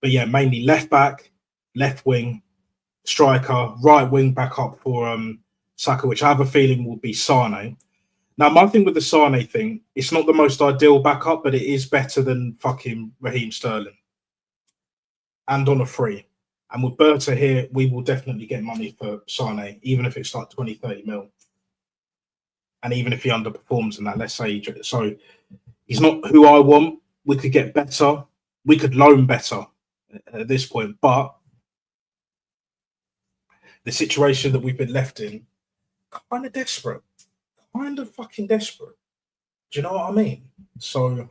But yeah, mainly left back, left wing, striker, right wing back up for Saka, which I have a feeling will be Sane. Now, my thing with the Sane thing, it's not the most ideal backup, but it is better than fucking Raheem Sterling. And on a free. And with Berta here, we will definitely get money for Sane, even if it's like 20, 30 mil. And even if he underperforms in that, let's say, so he's not who I want. We could get better. We could loan better at this point. But the situation that we've been left in, kind of desperate. Kind of fucking desperate. Do you know what I mean? So,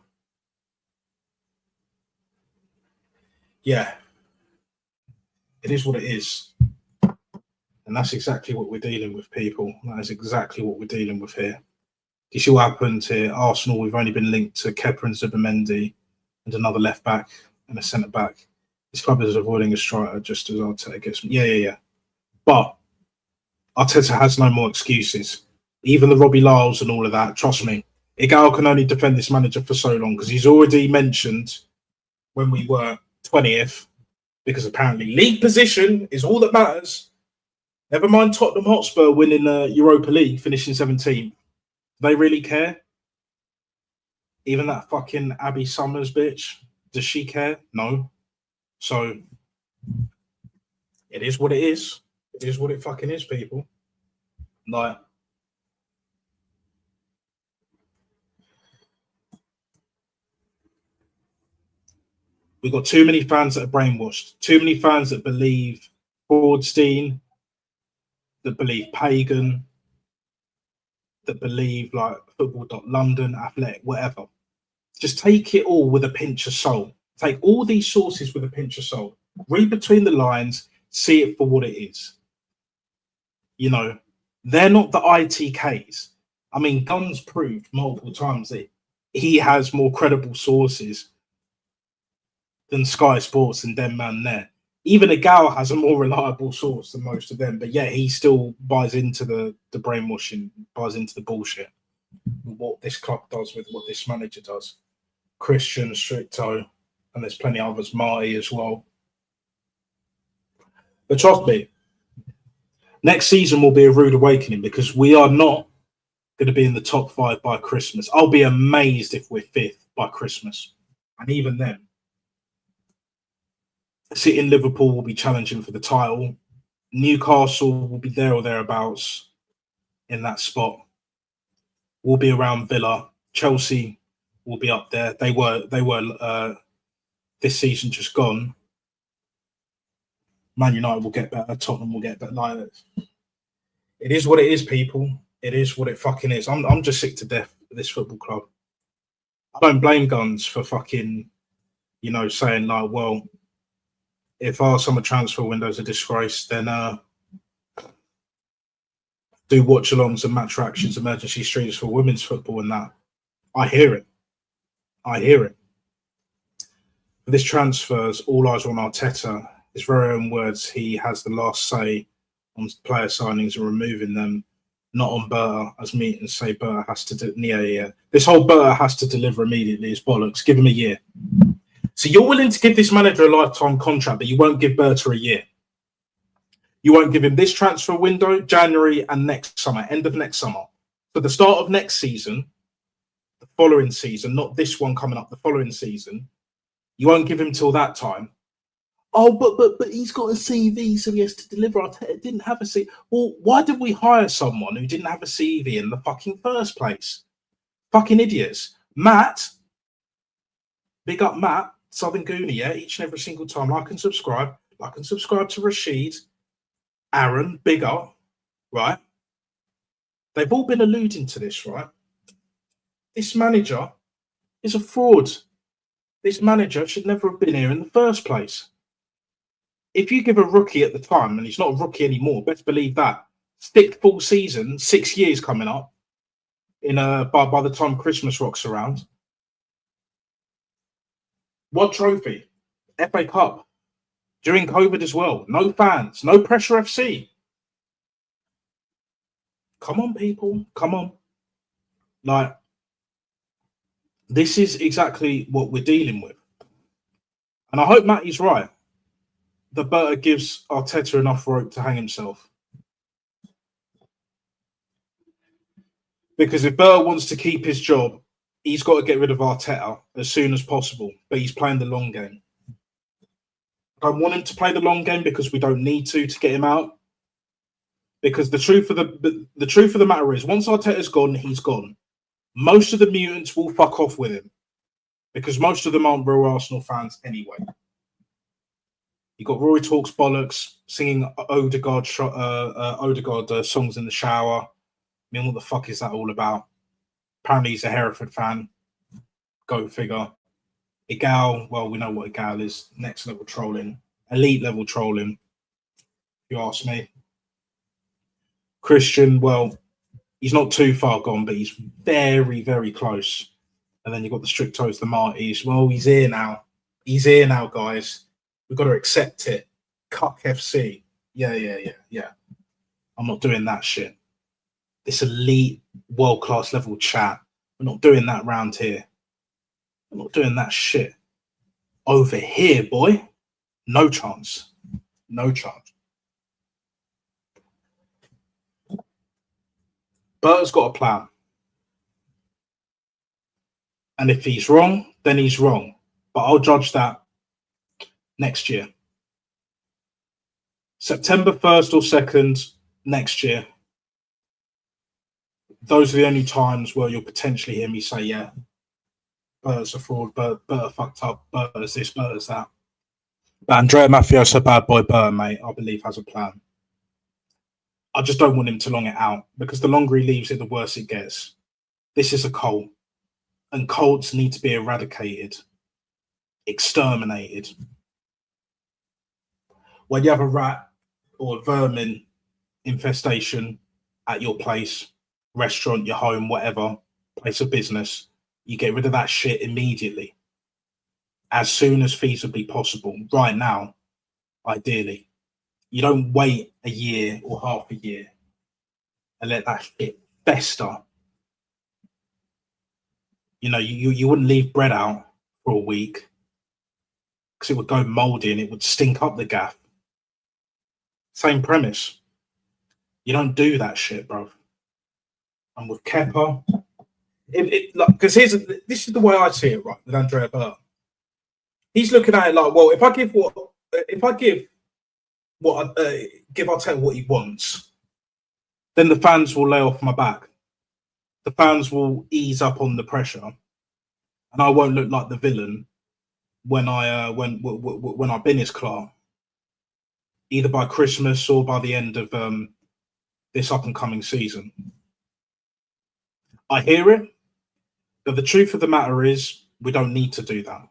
yeah. It is what it is. And that's exactly what we're dealing with, people. That is exactly what we're dealing with here. You see what happened here? Arsenal, we've only been linked to Kepa and Zubimendi and another left back and a centre back. This club is avoiding a striker just as Arteta gets. Yeah. But Arteta has no more excuses. Even the Robbie Lyles and all of that, trust me, Igal can only defend this manager for so long because he's already mentioned when we were 20th, because apparently league position is all that matters. Never mind Tottenham Hotspur winning the Europa League, finishing 17th. Do they really care? Even that fucking Abby Summers bitch, does she care? No. So it is what it is. It is what it fucking is, people. Like, we've got too many fans that are brainwashed. Too many fans that believe Fordstein, that believe Pagan, that believe like football.London, Athletic, whatever. Just take it all with a pinch of salt. Take all these sources with a pinch of salt. Read between the lines, see it for what it is. You know, they're not the ITKs. I mean, Guns proved multiple times that he has more credible sources than Sky Sports and them man there. Even Igal has a more reliable source than most of them, but yeah, he still buys into the brainwashing, buys into the bullshit. What this club does with what this manager does. Christian, Stricto, and there's plenty of others, Marty as well. But trust me, next season will be a rude awakening because we are not going to be in the top 5 by Christmas. I'll be amazed if we're 5th by Christmas. And even then, City and Liverpool will be challenging for the title. Newcastle will be there or thereabouts in that spot. We'll be around Villa. Chelsea will be up there. They were this season just gone. Man United will get better. Tottenham will get better. Like, it is what it is, people. It is what it fucking is. I'm just sick to death of this football club. I don't blame Guns for fucking, you know, saying like, well, if our summer transfer window is a disgrace, then do watch-alongs and match reactions, emergency streams for women's football and that. I hear it. For this transfers, all eyes are on Arteta. His very own words, he has the last say on player signings and removing them, not on Berta, as me and say Berta has to do. Yeah. This whole Berta has to deliver immediately is bollocks. Give him a year. So you're willing to give this manager a lifetime contract, but you won't give Berta a year. You won't give him this transfer window, January and next summer, end of next summer. For the start of next season, the following season, not this one coming up, the following season, you won't give him till that time. Oh, but he's got a CV, so he has to deliver. Arteta didn't have a CV. Well, why did we hire someone who didn't have a CV in the fucking first place? Fucking idiots. Matt, big up Matt, Southern Goonie, yeah, each and every single time. Like and subscribe to Rashid, Aaron, big up, right? They've all been alluding to this, right? This manager is a fraud. This manager should never have been here in the first place. If you give a rookie at the time, and he's not a rookie anymore, best believe that, stick full season, 6 years coming up, in by the time Christmas rocks around. What trophy? FA Cup. During COVID as well. No fans. No pressure FC. Come on, people. Come on. Like, this is exactly what we're dealing with. And I hope Matty's right. The Berta gives Arteta enough rope to hang himself. Because if Burr wants to keep his job, he's got to get rid of Arteta as soon as possible. But he's playing the long game. I don't want him to play the long game because we don't need to get him out. Because the truth of the matter is, once Arteta's gone, he's gone. Most of the mutants will fuck off with him because most of them aren't real Arsenal fans anyway. You got Rory talks bollocks, singing Odegaard songs in the shower. I mean, what the fuck is that all about? Apparently, he's a Hereford fan. Go figure. Igal, well, we know what Igal is. Next level trolling, elite level trolling. If you ask me. Christian, well, he's not too far gone, but he's very, very close. And then you've got the Strictos, the Martys. Well, he's here now. He's here now, guys. We've got to accept it. Cuck FC. Yeah. I'm not doing that shit. This elite, world-class level chat. We're not doing that round here. We're not doing that shit. Over here, boy. No chance. No chance. Bert's got a plan. And if he's wrong, then he's wrong. But I'll judge that next year. September 1st or 2nd next year. Those are the only times where you'll potentially hear me say, yeah, Bert's a fraud, Bert fucked up, Bert is this, Bert is that. But Andrea Mafioso, bad boy Bert, mate, I believe has a plan. I just don't want him to long it out because the longer he leaves it, the worse it gets. This is a cult, and cults need to be eradicated, exterminated. When you have a rat or a vermin infestation at your place, restaurant, your home, whatever, place of business, you get rid of that shit immediately, as soon as feasibly possible, right now, ideally. You don't wait a year or half a year and let that shit fester. You know, you wouldn't leave bread out for a week because it would go mouldy and it would stink up the gaff. Same premise. You don't do that shit, bro. And with Kepa, because this is the way I see it, right? With Andrea Bert, he's looking at it like, well, if I give Arteta what he wants, then the fans will lay off my back. The fans will ease up on the pressure, and I won't look like the villain when our bin is clear, either by Christmas or by the end of this up and coming season. I hear it, but the truth of the matter is we don't need to do that.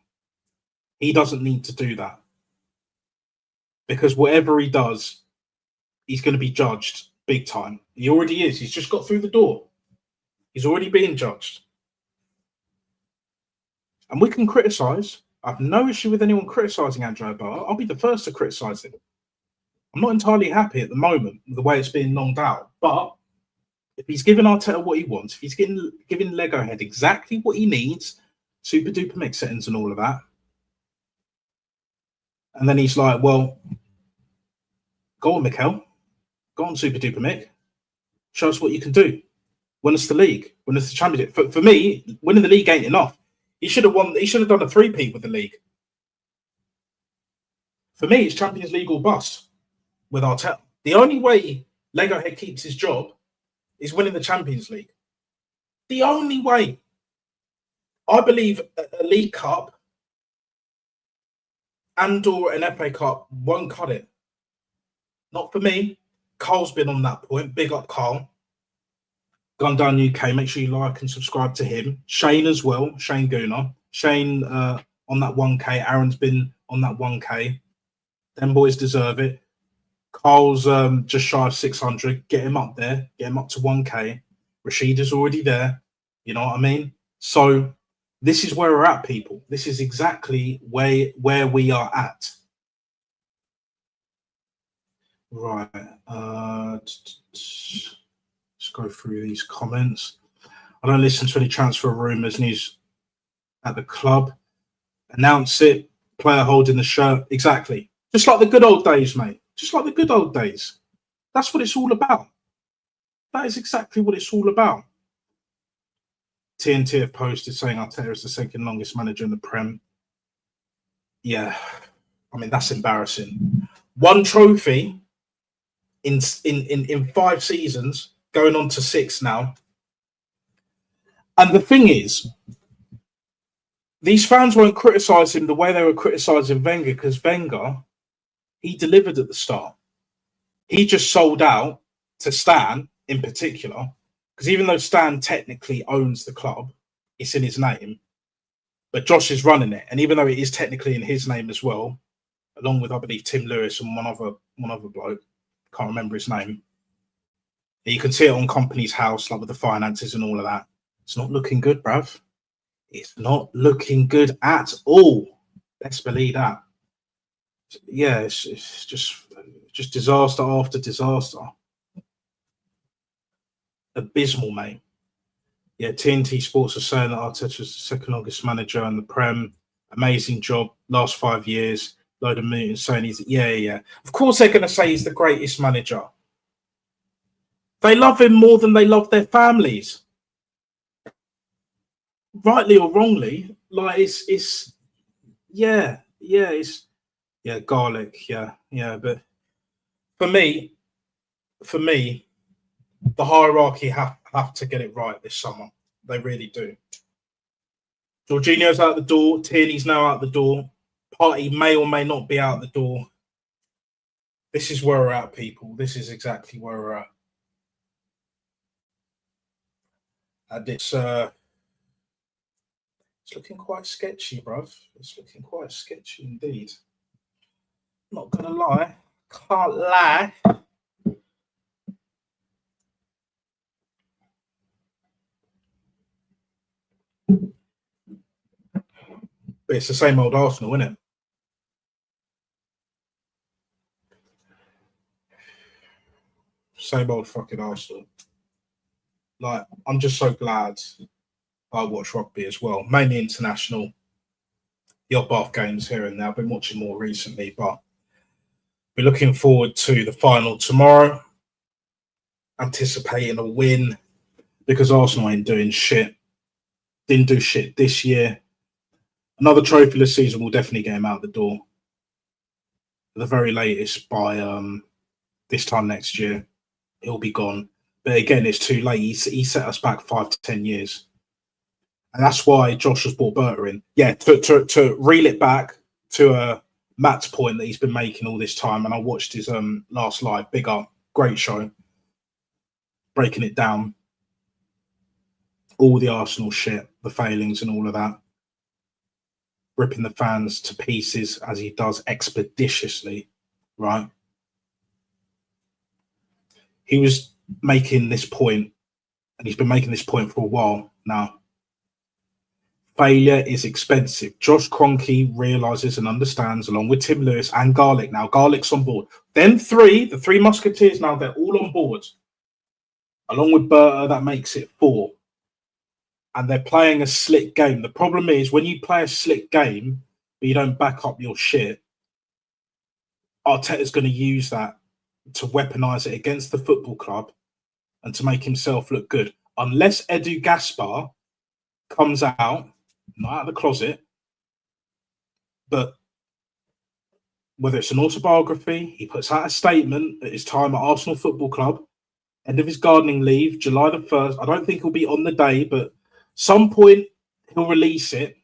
He doesn't need to do that. Because whatever he does, he's going to be judged big time. He already is. He's just got through the door. He's already being judged. And we can criticise. I have no issue with anyone criticising Andrea Bert. I'll be the first to criticise him. I'm not entirely happy at the moment with the way it's being longed out. But if he's giving Arteta what he wants, if he's giving Lego Head exactly what he needs, super duper mix settings and all of that, and then he's like, well, go on, Mikel. Go on, Super Duper Mick. Show us what you can do. Win us the league. Win us the championship. For me, winning the league ain't enough. He should have won. He should have done a 3-peat with the league. For me, it's Champions League or bust with Arteta. The only way Lego Head keeps his job is winning the Champions League. The only way. I believe a League Cup and/or an FA Cup won't cut it. Not for me. Carl's been on that point. Big up, Carl. Gun Down UK. Make sure you like and subscribe to him. Shane as well. Shane Gooner. Shane on that 1K. Aaron's been on that 1K. Them boys deserve it. Carl's just shy of 600. Get him up there. Get him up to 1K. Rashid is already there. You know what I mean? So this is where we're at, people. This is exactly where we are at. Right. Let's go through these comments. I don't listen to any transfer rumours, news at the club. Announce it. Player holding the shirt. Exactly. Just like the good old days, mate. Just like the good old days. That's what it's all about. That is exactly what it's all about. TNT have posted saying Arteta is the second longest manager in the Prem. Yeah, I mean, that's embarrassing. One trophy in 5 seasons, going on to 6 now. And the thing is, these fans won't criticise him the way they were criticising Wenger, because Wenger, he delivered at the start. He just sold out to Stan in particular, because even though Stan technically owns the club, it's in his name, but Josh is running it. And even though it is technically in his name as well, along with, I believe, Tim Lewis and one other bloke, can't remember his name. You can see it on Company's House, like with the finances and all of that. It's not looking good, bruv. It's not looking good at all. Let's believe that. Yeah, it's just disaster after disaster. Abysmal, mate. Yeah, TNT Sports are saying that Arteta is the second longest manager in the Prem. Amazing job, last 5 years. Load of meetings saying he's yeah. Of course they're going to say he's the greatest manager. They love him more than they love their families. Rightly or wrongly, like it's garlic, yeah. But for me, the hierarchy have to get it right this summer. They really do. Jorginho's out the door. Tierney's now out the door. Partey may or may not be out the door. This is where we're at, people. This is exactly where we're at. And it's looking quite sketchy, bruv. It's looking quite sketchy indeed. Not gonna lie. Can't lie. But it's the same old Arsenal, isn't it? Same old fucking Arsenal. Like, I'm just so glad I watch rugby as well, mainly international. The odd Bath games here and there. I've been watching more recently, but we're looking forward to the final tomorrow. Anticipating a win, because Arsenal ain't doing shit. Didn't do shit this year. Another trophyless season will definitely get him out the door. At the very latest, by this time next year, he'll be gone. But again, it's too late. He set us back 5 to 10 years. And that's why Josh has brought Berta in. Yeah, to reel it back to Matt's point that he's been making all this time. And I watched his last live. Big up. Great show. Breaking it down. All the Arsenal shit, the failings and all of that. Ripping the fans to pieces as he does expeditiously, right? He was making this point, and he's been making this point for a while now. Failure is expensive. Josh Kroenke realises and understands, along with Tim Lewis and Garlic. Now, Garlic's on board. Then the three musketeers now, they're all on board. Along with Berta, that makes it 4. And they're playing a slick game. The problem is, when you play a slick game, but you don't back up your shit, Arteta's going to use that to weaponise it against the football club and to make himself look good. Unless Edu Gaspar comes out, not out of the closet, but whether it's an autobiography, he puts out a statement at his time at Arsenal Football Club, end of his gardening leave, July the 1st. I don't think he'll be on the day, but some point he'll release it.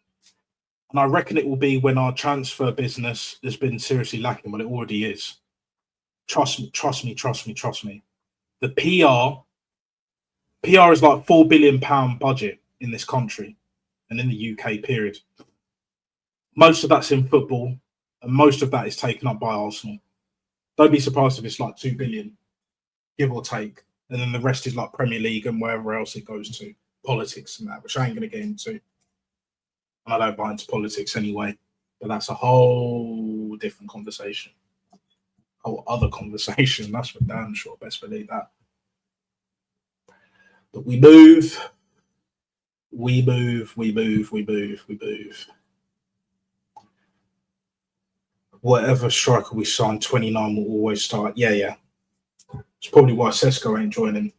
And I reckon it will be when our transfer business has been seriously lacking. Well, it already is. Trust me. The PR is like £4 billion budget in this country and in the UK, period. Most of that's in football, and most of that is taken up by Arsenal. Don't be surprised if it's like 2 billion, give or take. And then the rest is like Premier League and wherever else it goes to. Politics and that, which I ain't going to get into. And I don't buy into politics anyway. But that's a whole different conversation. Whole other conversation. That's for damn sure. Best believe that. But we move. Whatever striker we sign, 29 will always start. Yeah. It's probably why Sesko ain't joining.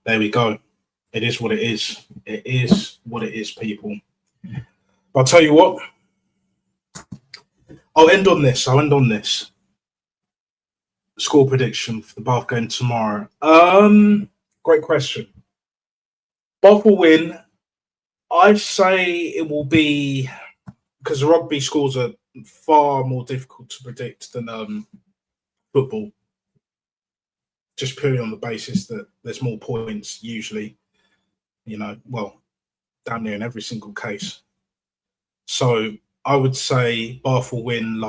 There we go. It is what it is. It is what it is, people. But I'll tell you what. I'll end on this. Score prediction for the Bath game tomorrow. Great question. Bath will win. I'd say it will be, because the rugby scores are far more difficult to predict than football. Just purely on the basis that there's more points usually, well, damn near in every single case. So I would say Bath will win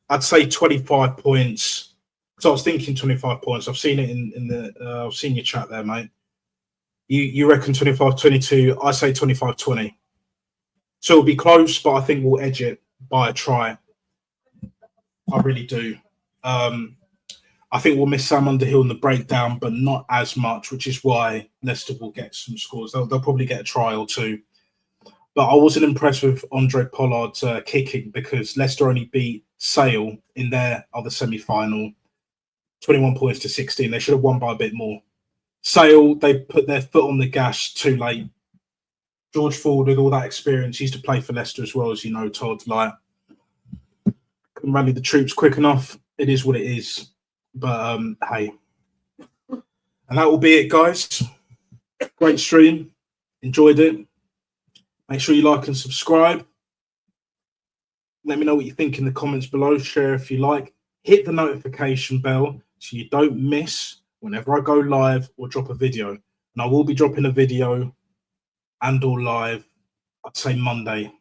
I'd say 25 points. So I was thinking 25 points. I've seen it in the I've seen your chat there, mate. You reckon 25-22? I say 25-20. So it'll be close, but I think we'll edge it by a try. I really do. I think we'll miss Sam Underhill in the breakdown, but not as much, which is why Leicester will get some scores. They'll probably get a try or two. But I wasn't impressed with Andre Pollard's kicking, because Leicester only beat Sale in their other semi-final, 21 points to 16. They should have won by a bit more. Sale, they put their foot on the gas too late. George Ford, with all that experience, used to play for Leicester as well, as you know, Todd. Couldn't rally the troops quick enough. It is what it is. But hey, and that will be it, guys. Great stream. Enjoyed it. Make sure you like and subscribe. Let me know what you think in the comments below. Share if you like. Hit the notification bell so you don't miss whenever I go live or drop a video. And I will be dropping a video and or live, I'd say Monday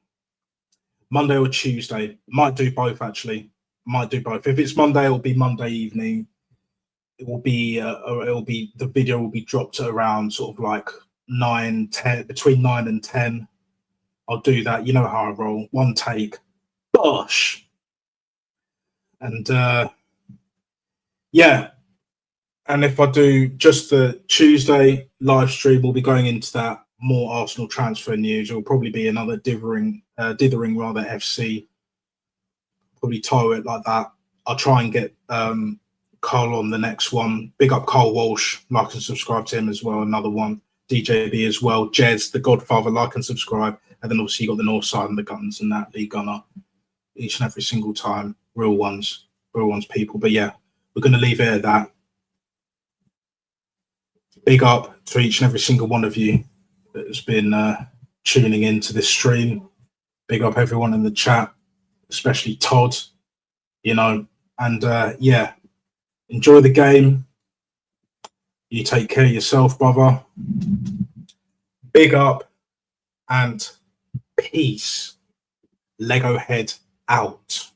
or Tuesday. Might do both, actually. Might do both. If it's Monday, it'll be Monday evening. It will be the video will be dropped at around sort of 9-10, between 9 and 10. I'll do that. You know how I roll. One take. Bosh. And yeah. And if I do just the Tuesday live stream, we'll be going into that more Arsenal transfer news. It will probably be another dithering FC. Probably title it like that. I'll try and get Carl on the next one. Big up Carl Walsh. Like and subscribe to him as well. Another one. DJB as well. Jez, the Godfather. Like and subscribe. And then obviously you got the North Side and the Guns and that Lee Gunner. Each and every single time. Real ones, people. But yeah, we're going to leave it at that. Big up to each and every single one of you that has been tuning into this stream. Big up everyone in the chat, especially Todd, and yeah, enjoy the game. You take care of yourself, brother. Big up and peace. Lego head out.